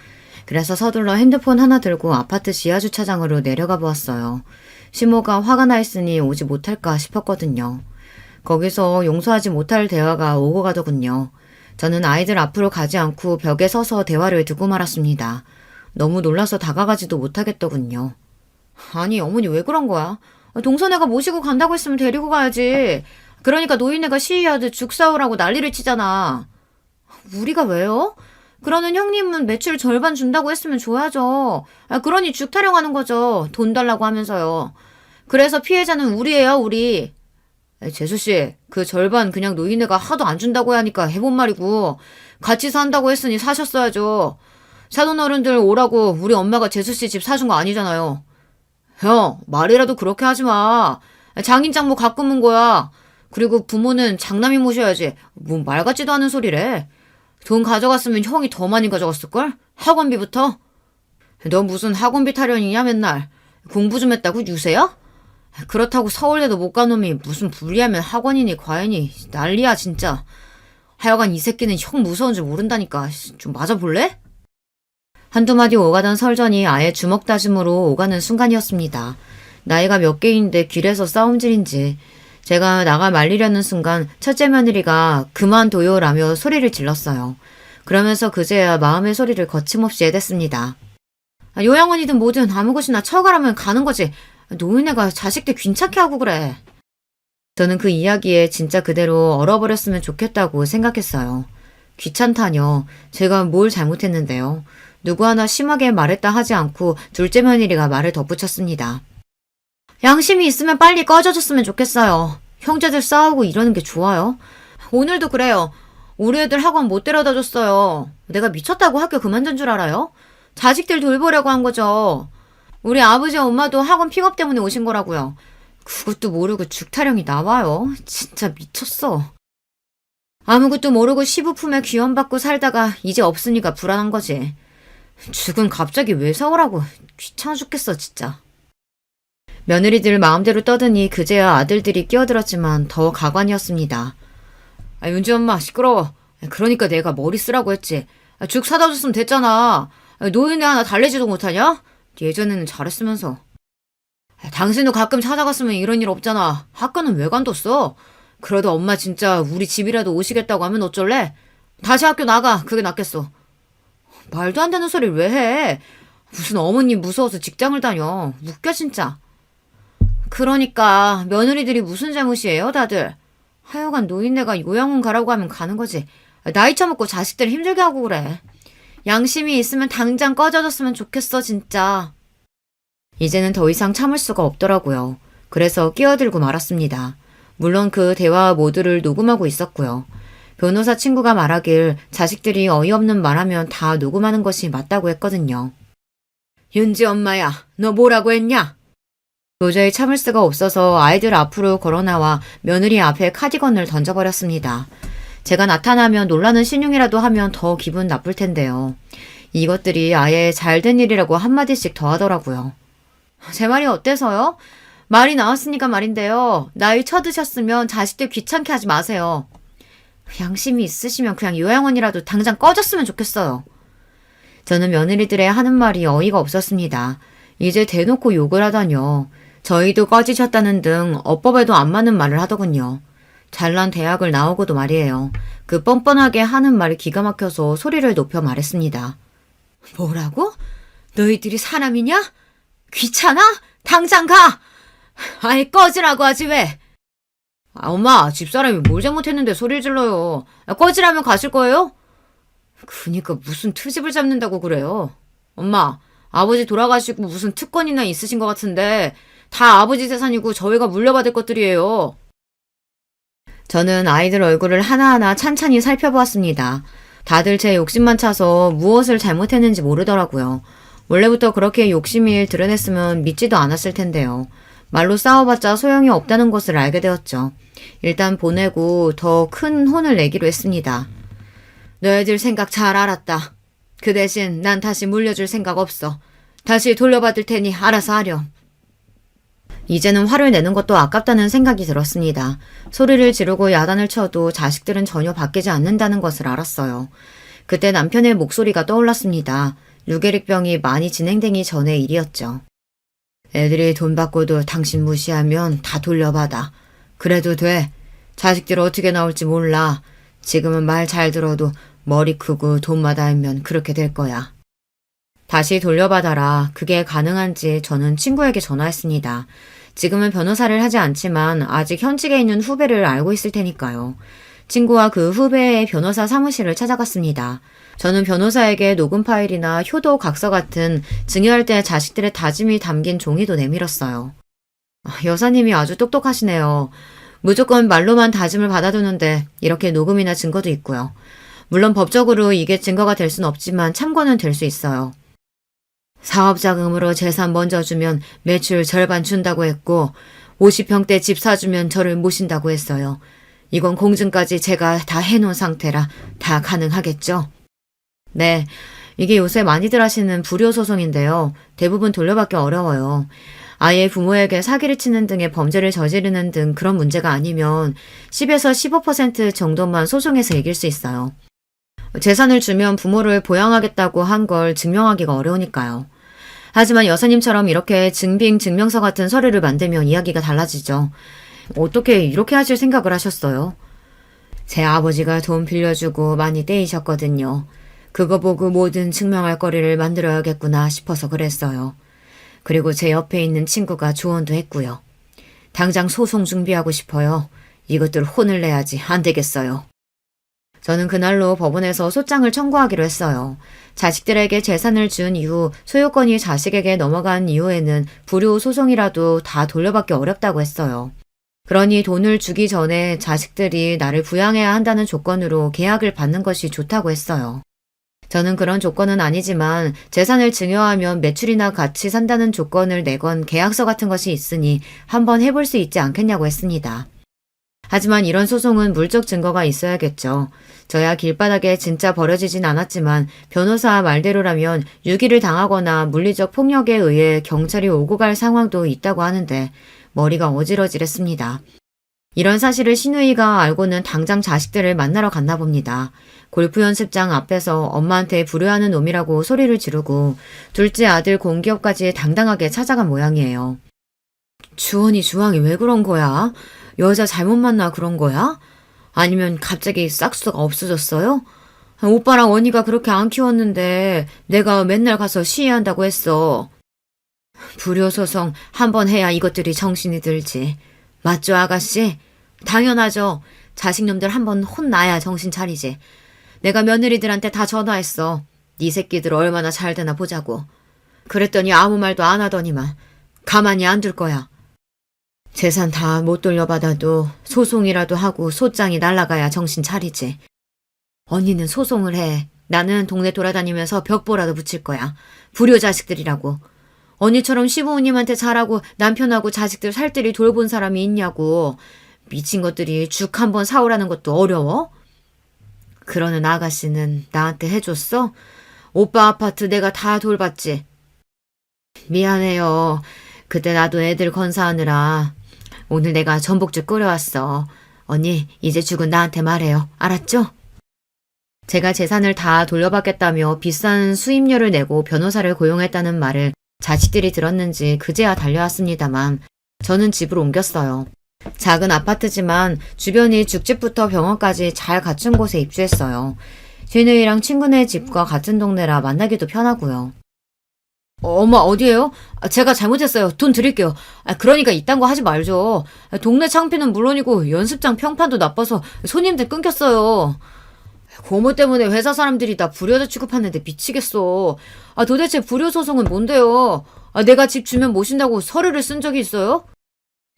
그래서 서둘러 핸드폰 하나 들고 아파트 지하주차장으로 내려가 보았어요. 시모가 화가 나 있으니 오지 못할까 싶었거든요. 거기서 용서하지 못할 대화가 오고 가더군요. 저는 아이들 앞으로 가지 않고 벽에 서서 대화를 듣고 말았습니다. 너무 놀라서 다가가지도 못하겠더군요. 아니 어머니 왜 그런 거야? 동서네가 모시고 간다고 했으면 데리고 가야지. 그러니까 노인네가 시위하듯 죽 사오라고 난리를 치잖아. 우리가 왜요? 그러는 형님은 매출 절반 준다고 했으면 줘야죠. 그러니 죽 타령하는 거죠. 돈 달라고 하면서요. 그래서 피해자는 우리예요, 우리. 재수씨, 그 절반 그냥 노인네가 하도 안 준다고 하니까 해본 말이고, 같이 산다고 했으니 사셨어야죠. 사돈 어른들 오라고 우리 엄마가 재수씨 집 사준 거 아니잖아요. 형, 말이라도 그렇게 하지 마. 장인 장모 가끔 온 거야. 그리고 부모는 장남이 모셔야지. 뭐 말 같지도 않은 소리래. 돈 가져갔으면 형이 더 많이 가져갔을걸? 학원비부터? 너 무슨 학원비 타령이냐 맨날. 공부 좀 했다고 유세야? 그렇다고 서울대도 못 간 놈이 무슨 불리하면 학원이니 과외니 난리야 진짜. 하여간 이 새끼는 형 무서운 줄 모른다니까. 좀 맞아볼래? 한두 마디 오가던 설전이 아예 주먹 다짐으로 오가는 순간이었습니다. 나이가 몇 개인데 길에서 싸움질인지 제가 나가 말리려는 순간 첫째 며느리가 그만둬요라며 소리를 질렀어요. 그러면서 그제야 마음의 소리를 거침없이 해댔습니다. 요양원이든 뭐든 아무 곳이나 처가라면 가는 거지. 노인네가 자식들 귀찮게 하고 그래. 저는 그 이야기에 진짜 그대로 얼어버렸으면 좋겠다고 생각했어요. 귀찮다뇨. 제가 뭘 잘못했는데요. 누구 하나 심하게 말했다 하지 않고 둘째 며느리가 말을 덧붙였습니다. 양심이 있으면 빨리 꺼져줬으면 좋겠어요. 형제들 싸우고 이러는 게 좋아요? 오늘도 그래요. 우리 애들 학원 못 데려다 줬어요. 내가 미쳤다고 학교 그만둔 줄 알아요? 자식들 돌보려고 한 거죠. 우리 아버지 엄마도 학원 픽업 때문에 오신 거라고요. 그것도 모르고 죽타령이 나와요. 진짜 미쳤어. 아무것도 모르고 시부 품에 귀염받고 살다가 이제 없으니까 불안한 거지. 죽은 갑자기 왜 사오라고. 귀찮아 죽겠어 진짜. 며느리들 마음대로 떠드니 그제야 아들들이 끼어들었지만 더 가관이었습니다. 윤지 엄마 시끄러워. 그러니까 내가 머리 쓰라고 했지. 죽 사다 줬으면 됐잖아. 노인네 하나 달래지도 못하냐? 예전에는 잘했으면서. 당신도 가끔 찾아갔으면 이런 일 없잖아. 학교는 왜 관뒀어? 그래도 엄마 진짜 우리 집이라도 오시겠다고 하면 어쩔래? 다시 학교 나가. 그게 낫겠어. 말도 안 되는 소리를 왜 해? 무슨 어머님 무서워서 직장을 다녀. 웃겨 진짜. 그러니까 며느리들이 무슨 잘못이에요 다들. 하여간 노인네가 요양원 가라고 하면 가는 거지. 나이 처먹고 자식들 힘들게 하고 그래. 양심이 있으면 당장 꺼져줬으면 좋겠어 진짜. 이제는 더 이상 참을 수가 없더라고요. 그래서 끼어들고 말았습니다. 물론 그 대화 모두를 녹음하고 있었고요. 변호사 친구가 말하길 자식들이 어이없는 말하면 다 녹음하는 것이 맞다고 했거든요. 윤지 엄마야, 너 뭐라고 했냐? 도저히 참을 수가 없어서 아이들 앞으로 걸어나와 며느리 앞에 카디건을 던져버렸습니다. 제가 나타나면 놀라는 신용이라도 하면 더 기분 나쁠 텐데요. 이것들이 아예 잘된 일이라고 한마디씩 더 하더라고요. 제 말이 어때서요? 말이 나왔으니까 말인데요. 나이 쳐드셨으면 자식들 귀찮게 하지 마세요. 양심이 있으시면 그냥 요양원이라도 당장 꺼졌으면 좋겠어요. 저는 며느리들의 하는 말이 어이가 없었습니다. 이제 대놓고 욕을 하다뇨. 저희도 꺼지셨다는 등 어법에도 안 맞는 말을 하더군요. 잘난 대학을 나오고도 말이에요. 그 뻔뻔하게 하는 말이 기가 막혀서 소리를 높여 말했습니다. 뭐라고? 너희들이 사람이냐? 귀찮아? 당장 가! 아이 꺼지라고 하지 왜? 엄마 집사람이 뭘 잘못했는데 소리를 질러요. 꺼지라면 가실 거예요? 그니까 무슨 트집을 잡는다고 그래요. 엄마 아버지 돌아가시고 무슨 특권이나 있으신 것 같은데 다 아버지 재산이고 저희가 물려받을 것들이에요. 저는 아이들 얼굴을 하나하나 찬찬히 살펴보았습니다. 다들 제 욕심만 차서 무엇을 잘못했는지 모르더라고요. 원래부터 그렇게 욕심을 드러냈으면 믿지도 않았을 텐데요. 말로 싸워봤자 소용이 없다는 것을 알게 되었죠. 일단 보내고 더 큰 혼을 내기로 했습니다. 너희들 생각 잘 알았다. 그 대신 난 다시 물려줄 생각 없어. 다시 돌려받을 테니 알아서 하렴. 이제는 화를 내는 것도 아깝다는 생각이 들었습니다. 소리를 지르고 야단을 쳐도 자식들은 전혀 바뀌지 않는다는 것을 알았어요. 그때 남편의 목소리가 떠올랐습니다. 유계릭병이 많이 진행되기 전의 일이었죠. 애들이 돈 받고도 당신 무시하면 다 돌려받아. 그래도 돼. 자식들 어떻게 나올지 몰라. 지금은 말 잘 들어도 머리 크고 돈마다 알면 그렇게 될 거야. 다시 돌려받아라. 그게 가능한지 저는 친구에게 전화했습니다. 지금은 변호사를 하지 않지만 아직 현직에 있는 후배를 알고 있을 테니까요. 친구와 그 후배의 변호사 사무실을 찾아갔습니다. 저는 변호사에게 녹음 파일이나 효도 각서 같은 증여할 때 자식들의 다짐이 담긴 종이도 내밀었어요. 여사님이 아주 똑똑하시네요. 무조건 말로만 다짐을 받아두는데 이렇게 녹음이나 증거도 있고요. 물론 법적으로 이게 증거가 될 순 없지만 참고는 될 수 있어요. 사업자금으로 재산 먼저 주면 매출 절반 준다고 했고 50평대 집 사주면 저를 모신다고 했어요. 이건 공증까지 제가 다 해놓은 상태라 다 가능하겠죠? 네, 이게 요새 많이들 하시는 불효소송인데요. 대부분 돌려받기 어려워요. 아예 부모에게 사기를 치는 등의 범죄를 저지르는 등 그런 문제가 아니면 10에서 15% 정도만 소송에서 이길 수 있어요. 재산을 주면 부모를 보양하겠다고 한 걸 증명하기가 어려우니까요. 하지만 여사님처럼 이렇게 증빙 증명서 같은 서류를 만들면 이야기가 달라지죠. 어떻게 이렇게 하실 생각을 하셨어요? 제 아버지가 돈 빌려주고 많이 떼이셨거든요. 그거 보고 뭐든 증명할 거리를 만들어야겠구나 싶어서 그랬어요. 그리고 제 옆에 있는 친구가 조언도 했고요. 당장 소송 준비하고 싶어요. 이것들 혼을 내야지 안 되겠어요. 저는 그날로 법원에서 소장을 청구하기로 했어요. 자식들에게 재산을 준 이후 소유권이 자식에게 넘어간 이후에는 불효 소송이라도 다 돌려받기 어렵다고 했어요. 그러니 돈을 주기 전에 자식들이 나를 부양해야 한다는 조건으로 계약을 받는 것이 좋다고 했어요. 저는 그런 조건은 아니지만 재산을 증여하면 매출이나 같이 산다는 조건을 내건 계약서 같은 것이 있으니 한번 해볼 수 있지 않겠냐고 했습니다. 하지만 이런 소송은 물적 증거가 있어야겠죠. 저야 길바닥에 진짜 버려지진 않았지만 변호사 말대로라면 유기를 당하거나 물리적 폭력에 의해 경찰이 오고 갈 상황도 있다고 하는데 머리가 어지러지랬습니다. 이런 사실을 시누이가 알고는 당장 자식들을 만나러 갔나 봅니다. 골프 연습장 앞에서 엄마한테 불효하는 놈이라고 소리를 지르고 둘째 아들 공기업까지 당당하게 찾아간 모양이에요. 주원이 주황이 왜 그런 거야? 여자 잘못 만나 그런 거야? 아니면 갑자기 싹수가 없어졌어요? 오빠랑 언니가 그렇게 안 키웠는데 내가 맨날 가서 시위한다고 했어. 불효소송 한 번 해야 이것들이 정신이 들지. 맞죠, 아가씨? 당연하죠. 자식놈들 한 번 혼나야 정신 차리지. 내가 며느리들한테 다 전화했어. 네 새끼들 얼마나 잘 되나 보자고. 그랬더니 아무 말도 안 하더니만 가만히 안 둘 거야. 재산 다 못 돌려받아도 소송이라도 하고 소장이 날아가야 정신 차리지. 언니는 소송을 해. 나는 동네 돌아다니면서 벽보라도 붙일 거야. 불효 자식들이라고. 언니처럼 시부모님한테 잘하고 남편하고 자식들 살뜰히 돌본 사람이 있냐고. 미친 것들이 죽 한 번 사오라는 것도 어려워? 그러는 아가씨는 나한테 해줬어? 오빠 아파트 내가 다 돌봤지. 미안해요. 그때 나도 애들 건사하느라. 오늘 내가 전복죽 끓여왔어. 언니 이제 죽은 나한테 말해요. 알았죠? 제가 재산을 다 돌려받겠다며 비싼 수임료를 내고 변호사를 고용했다는 말을 자식들이 들었는지 그제야 달려왔습니다만 저는 집을 옮겼어요. 작은 아파트지만 주변이 죽집부터 병원까지 잘 갖춘 곳에 입주했어요. 시누이랑 친구네 집과 같은 동네라 만나기도 편하고요. 엄마 어디에요? 제가 잘못했어요. 돈 드릴게요. 그러니까 이딴 거 하지 말죠. 동네 창피는 물론이고 연습장 평판도 나빠서 손님들 끊겼어요. 고모 때문에 회사 사람들이 나 불효자 취급하는데 미치겠어. 도대체 불효소송은 뭔데요? 내가 집 주면 모신다고 서류를 쓴 적이 있어요?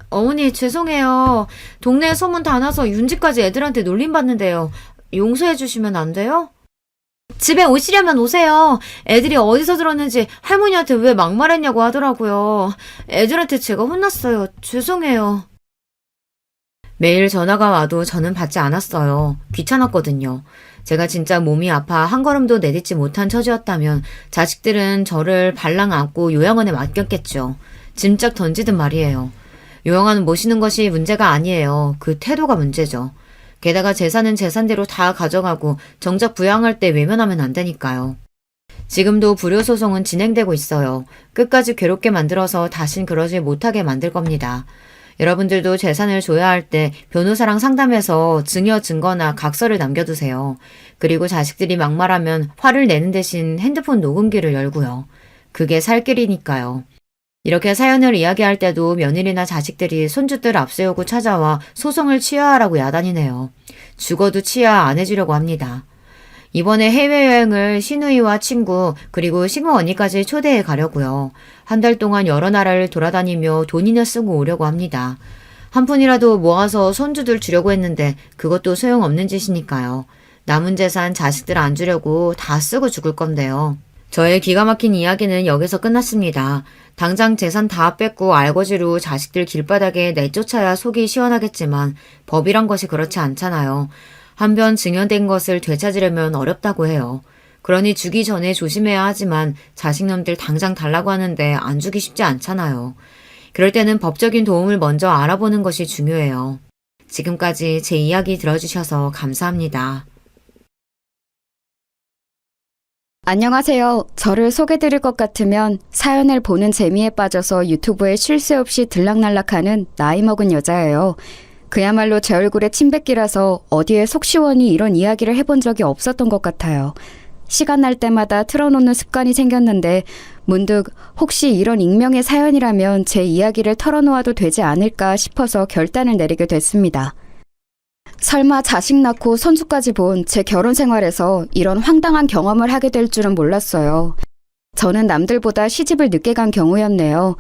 어머니 죄송해요. 동네에 소문 다 나서 윤지까지 애들한테 놀림받는데요. 용서해 주시면 안 돼요? 집에 오시려면 오세요. 애들이 어디서 들었는지 할머니한테 왜 막말했냐고 하더라고요. 애들한테 제가 혼났어요. 죄송해요. 매일 전화가 와도 저는 받지 않았어요. 귀찮았거든요. 제가 진짜 몸이 아파 한 걸음도 내딛지 못한 처지였다면 자식들은 저를 발랑 안고 요양원에 맡겼겠죠. 짐짝 던지든 말이에요. 요양원은 모시는 것이 문제가 아니에요. 그 태도가 문제죠. 게다가 재산은 재산대로 다 가져가고 정작 부양할 때 외면하면 안 되니까요. 지금도 불효소송은 진행되고 있어요. 끝까지 괴롭게 만들어서 다신 그러지 못하게 만들 겁니다. 여러분들도 재산을 줘야 할 때 변호사랑 상담해서 증여 증거나 각서를 남겨두세요. 그리고 자식들이 막말하면 화를 내는 대신 핸드폰 녹음기를 열고요. 그게 살 길이니까요. 이렇게 사연을 이야기할 때도 며느리나 자식들이 손주들 앞세우고 찾아와 소송을 취하하라고 야단이네요. 죽어도 취하 안 해주려고 합니다. 이번에 해외여행을 시누이와 친구 그리고 시모 언니까지 초대해 가려고요. 한 달 동안 여러 나라를 돌아다니며 돈이나 쓰고 오려고 합니다. 한 푼이라도 모아서 손주들 주려고 했는데 그것도 소용없는 짓이니까요. 남은 재산 자식들 안 주려고 다 쓰고 죽을 건데요. 저의 기가 막힌 이야기는 여기서 끝났습니다. 당장 재산 다 뺏고 알거지로 자식들 길바닥에 내쫓아야 속이 시원하겠지만 법이란 것이 그렇지 않잖아요. 한번 증여된 것을 되찾으려면 어렵다고 해요. 그러니 주기 전에 조심해야 하지만 자식놈들 당장 달라고 하는데 안 주기 쉽지 않잖아요. 그럴 때는 법적인 도움을 먼저 알아보는 것이 중요해요. 지금까지 제 이야기 들어주셔서 감사합니다. 안녕하세요. 저를 소개드릴 것 같으면 사연을 보는 재미에 빠져서 유튜브에 쉴 새 없이 들락날락하는 나이 먹은 여자예요. 그야말로 제 얼굴에 침뱉기라서 어디에 속 시원히 이런 이야기를 해본 적이 없었던 것 같아요. 시간 날 때마다 틀어놓는 습관이 생겼는데 문득 혹시 이런 익명의 사연이라면 제 이야기를 털어놓아도 되지 않을까 싶어서 결단을 내리게 됐습니다. 설마 자식 낳고 손주까지 본 제 결혼 생활에서 이런 황당한 경험을 하게 될 줄은 몰랐어요. 저는 남들보다 시집을 늦게 간 경우였네요.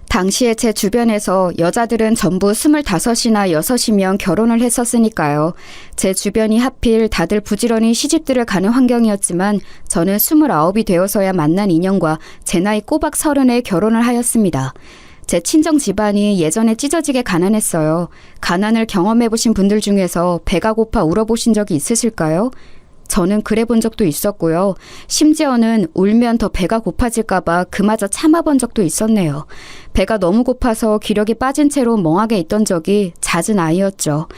당시에 제 주변에서 여자들은 전부 25이나 6이면 결혼을 했었으니까요. 제 주변이 하필 다들 부지런히 시집들을 가는 환경이었지만 저는 29이 되어서야 만난 인연과 제 나이 꼬박 30에 결혼을 하였습니다. 제 친정 집안이 예전에 찢어지게 가난했어요. 가난을 경험해보신 분들 중에서 배가 고파 울어보신 적이 있으실까요? 저는 그래 본 적도 있었고요. 심지어는 울면 더 배가 고파질까봐 그마저 참아본 적도 있었네요. 배가 너무 고파서 기력이 빠진 채로 멍하게 있던 적이 잦은 아이였죠.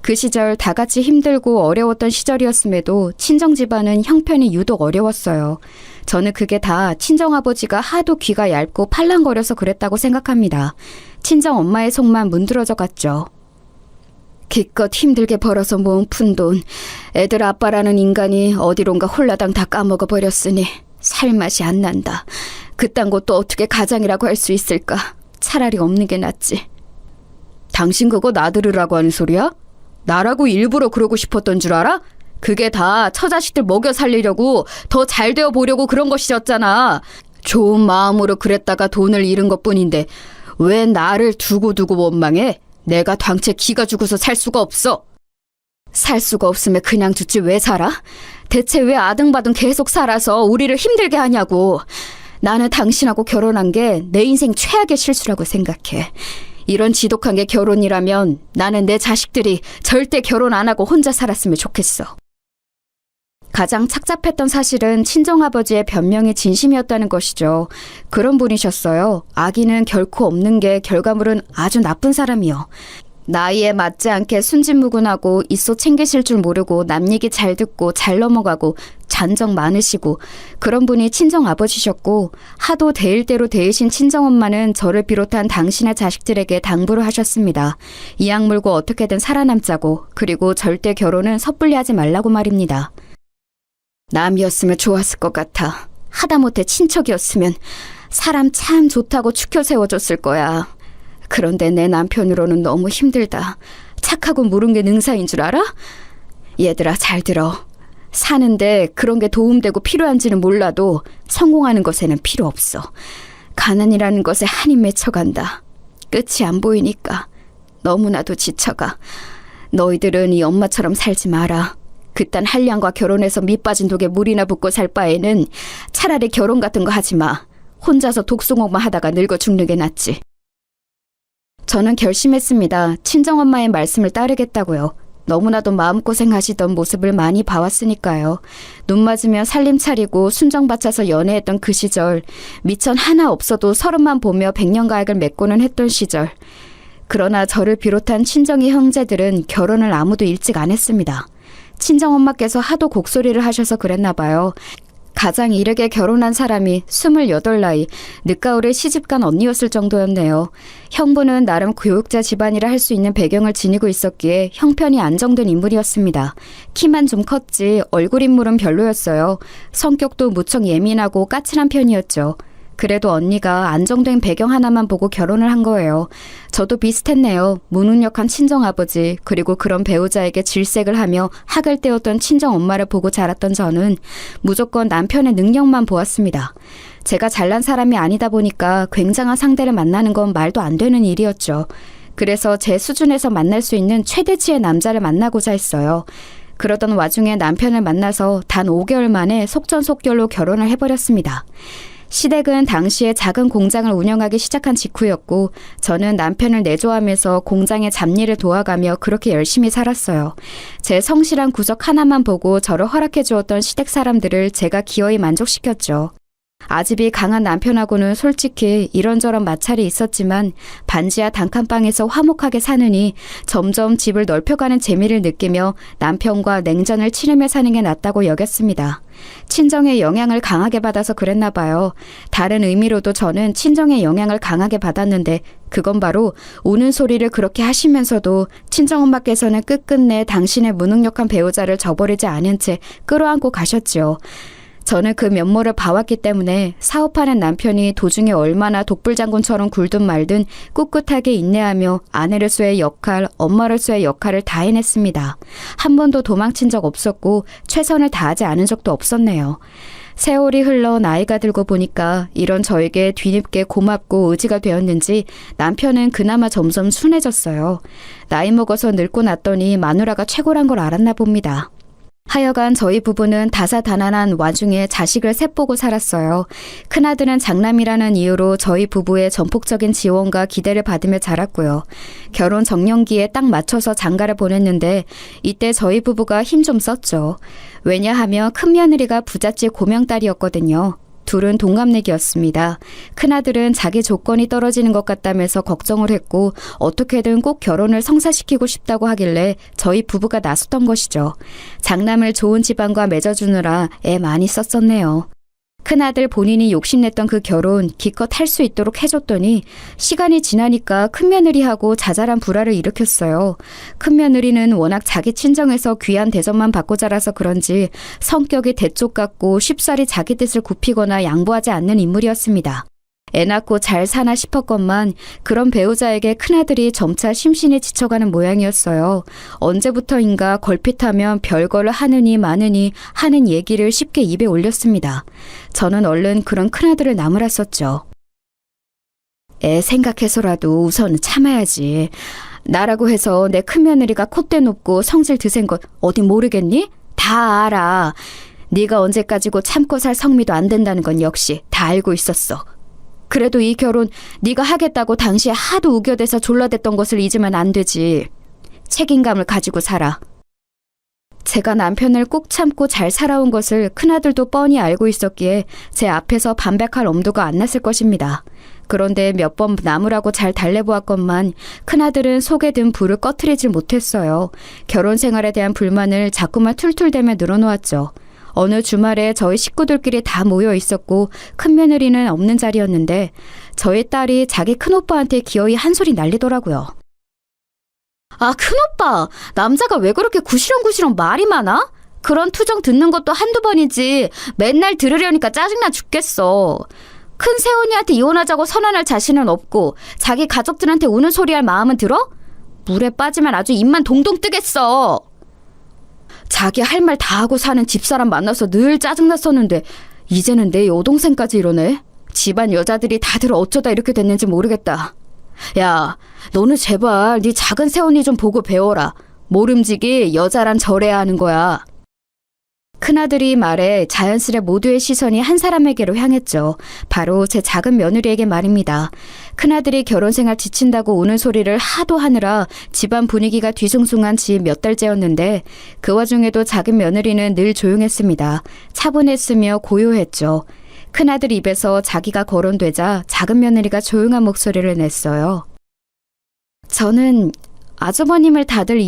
그 시절 다 같이 힘들고 어려웠던 시절이었음에도 친정 집안은 형편이 유독 어려웠어요. 저는 그게 다 친정아버지가 하도 귀가 얇고 팔랑거려서 그랬다고 생각합니다. 친정 엄마의 속만 문드러져 갔죠. 기껏 힘들게 벌어서 모은 푼돈, 애들 아빠라는 인간이 어디론가 홀라당 다 까먹어버렸으니 살맛이 안 난다. 그딴 것도 어떻게 가장이라고 할 수 있을까? 차라리 없는 게 낫지. 당신 그거 나 들으라고 하는 소리야? 나라고 일부러 그러고 싶었던 줄 알아? 그게 다 처자식들 먹여 살리려고 더 잘 되어 보려고 그런 것이었잖아. 좋은 마음으로 그랬다가 돈을 잃은 것뿐인데 왜 나를 두고두고 원망해? 내가 당최 기가 죽어서 살 수가 없어. 살 수가 없으면 그냥 죽지 왜 살아? 대체 왜 아등바등 계속 살아서 우리를 힘들게 하냐고. 나는 당신하고 결혼한 게 내 인생 최악의 실수라고 생각해. 이런 지독한 게 결혼이라면 나는 내 자식들이 절대 결혼 안 하고 혼자 살았으면 좋겠어. 가장 착잡했던 사실은 친정아버지의 변명이 진심이었다는 것이죠. 그런 분이셨어요. 아기는 결코 없는 게 결과물은 아주 나쁜 사람이요. 나이에 맞지 않게 순진무구하고 있어 챙기실 줄 모르고 남 얘기 잘 듣고 잘 넘어가고 잔정 많으시고 그런 분이 친정아버지셨고 하도 대일 대로 대이신 친정엄마는 저를 비롯한 당신의 자식들에게 당부를 하셨습니다. 이악 물고 어떻게든 살아남자고 그리고 절대 결혼은 섣불리 하지 말라고 말입니다. 남이었으면 좋았을 것 같아. 하다못해 친척이었으면 사람 참 좋다고 추켜 세워줬을 거야. 그런데 내 남편으로는 너무 힘들다. 착하고 모른 게 능사인 줄 알아? 얘들아 잘 들어. 사는데 그런 게 도움되고 필요한지는 몰라도 성공하는 것에는 필요 없어. 가난이라는 것에 한이 맺혀간다. 끝이 안 보이니까 너무나도 지쳐가. 너희들은 이 엄마처럼 살지 마라. 그딴 한량과 결혼해서 밑빠진 독에 물이나 붓고 살 바에는 차라리 결혼 같은 거 하지 마. 혼자서 독송옥만 하다가 늙어 죽는 게 낫지. 저는 결심했습니다. 친정엄마의 말씀을 따르겠다고요. 너무나도 마음고생하시던 모습을 많이 봐왔으니까요. 눈 맞으면 살림 차리고 순정 바쳐서 연애했던 그 시절, 미천 하나 없어도 30만 보며 백년가액을 맺고는 했던 시절. 그러나 저를 비롯한 친정의 형제들은 결혼을 아무도 일찍 안 했습니다. 친정엄마께서 하도 곡소리를 하셔서 그랬나 봐요. 가장 이르게 결혼한 사람이 28 나이, 늦가을에 시집간 언니였을 정도였네요. 형부는 나름 교육자 집안이라 할 수 있는 배경을 지니고 있었기에 형편이 안정된 인물이었습니다. 키만 좀 컸지 얼굴 인물은 별로였어요. 성격도 무척 예민하고 까칠한 편이었죠. 그래도 언니가 안정된 배경 하나만 보고 결혼을 한 거예요. 저도 비슷했네요. 무능력한 친정아버지, 그리고 그런 배우자에게 질색을 하며 학을 떼었던 친정엄마를 보고 자랐던 저는 무조건 남편의 능력만 보았습니다. 제가 잘난 사람이 아니다 보니까 굉장한 상대를 만나는 건 말도 안 되는 일이었죠. 그래서 제 수준에서 만날 수 있는 최대치의 남자를 만나고자 했어요. 그러던 와중에 남편을 만나서 단 5개월 만에 속전속결로 결혼을 해버렸습니다. 시댁은 당시에 작은 공장을 운영하기 시작한 직후였고 저는 남편을 내조하면서 공장의 잡일을 도와가며 그렇게 열심히 살았어요. 제 성실한 구석 하나만 보고 저를 허락해 주었던 시댁 사람들을 제가 기어이 만족시켰죠. 아집이 강한 남편하고는 솔직히 이런저런 마찰이 있었지만 반지하 단칸방에서 화목하게 사느니 점점 집을 넓혀가는 재미를 느끼며 남편과 냉전을 치르며 사는 게 낫다고 여겼습니다. 친정의 영향을 강하게 받아서 그랬나 봐요. 다른 의미로도 저는 친정의 영향을 강하게 받았는데 그건 바로 우는 소리를 그렇게 하시면서도 친정엄마께서는 끝끝내 당신의 무능력한 배우자를 저버리지 않은 채 끌어안고 가셨지요. 저는 그 면모를 봐왔기 때문에 사업하는 남편이 도중에 얼마나 독불장군처럼 굴든 말든 꿋꿋하게 인내하며 아내로서의 역할, 엄마로서의 역할을 다 해냈습니다. 한 번도 도망친 적 없었고 최선을 다하지 않은 적도 없었네요. 세월이 흘러 나이가 들고 보니까 이런 저에게 뒤늦게 고맙고 의지가 되었는지 남편은 그나마 점점 순해졌어요. 나이 먹어서 늙고 났더니 마누라가 최고란 걸 알았나 봅니다. 하여간 저희 부부는 다사다난한 와중에 자식을 셋 보고 살았어요. 큰아들은 장남이라는 이유로 저희 부부의 전폭적인 지원과 기대를 받으며 자랐고요. 결혼 정년기에 딱 맞춰서 장가를 보냈는데 이때 저희 부부가 힘 좀 썼죠. 왜냐하면 큰며느리가 부잣집 고명딸이었거든요. 둘은 동갑내기였습니다. 큰아들은 자기 조건이 떨어지는 것 같다면서 걱정을 했고 어떻게든 꼭 결혼을 성사시키고 싶다고 하길래 저희 부부가 나섰던 것이죠. 장남을 좋은 집안과 맺어주느라 애 많이 썼었네요. 큰아들 본인이 욕심냈던 그 결혼 기껏 할 수 있도록 해줬더니 시간이 지나니까 큰며느리하고 자잘한 불화를 일으켰어요. 큰며느리는 워낙 자기 친정에서 귀한 대접만 받고 자라서 그런지 성격이 대쪽 같고 쉽사리 자기 뜻을 굽히거나 양보하지 않는 인물이었습니다. 애 낳고 잘 사나 싶었건만 그런 배우자에게 큰아들이 점차 심신이 지쳐가는 모양이었어요. 언제부터인가 걸핏하면 별거를 하느니 마느니 하는 얘기를 쉽게 입에 올렸습니다. 저는 얼른 그런 큰아들을 나무랐었죠. 애 생각해서라도 우선 참아야지. 나라고 해서 내 큰며느리가 콧대 높고 성질 드센 것 어디 모르겠니? 다 알아. 네가 언제까지고 참고 살 성미도 안 된다는 건 역시 다 알고 있었어. 그래도 이 결혼 네가 하겠다고 당시에 하도 우겨대서 졸라댔던 것을 잊으면 안 되지. 책임감을 가지고 살아. 제가 남편을 꾹 참고 잘 살아온 것을 큰아들도 뻔히 알고 있었기에 제 앞에서 반백할 엄두가 안 났을 것입니다. 그런데 몇 번 나무라고 잘 달래보았건만 큰아들은 속에 든 불을 꺼트리질 못했어요. 결혼 생활에 대한 불만을 자꾸만 툴툴대며 늘어놓았죠. 어느 주말에 저희 식구들끼리 다 모여 있었고 큰며느리는 없는 자리였는데 저희 딸이 자기 큰오빠한테 기어이 한 소리 날리더라고요. 아, 큰오빠! 남자가 왜 그렇게 구시렁구시렁 말이 많아? 그런 투정 듣는 것도 한두 번이지 맨날 들으려니까 짜증나 죽겠어. 큰 새언니한테 이혼하자고 선언할 자신은 없고 자기 가족들한테 우는 소리 할 마음은 들어? 물에 빠지면 아주 입만 동동 뜨겠어. 자기 할 말 다 하고 사는 집사람 만나서 늘 짜증났었는데 이제는 내 여동생까지 이러네. 집안 여자들이 다들 어쩌다 이렇게 됐는지 모르겠다. 야, 너는 제발 네 작은 새언니 좀 보고 배워라. 모름지기 여자란 저래야 하는 거야. 큰아들이 말해 자연스레 모두의 시선이 한 사람에게로 향했죠. 바로 제 작은 며느리에게 말입니다. 큰아들이 결혼생활 지친다고 우는 소리를 하도 하느라 집안 분위기가 뒤숭숭한 지 몇 달째였는데 그 와중에도 작은 며느리는 늘 조용했습니다. 차분했으며 고요했죠. 큰아들 입에서 자기가 거론되자 작은 며느리가 조용한 목소리를 냈어요. 저는 아주버님을 다들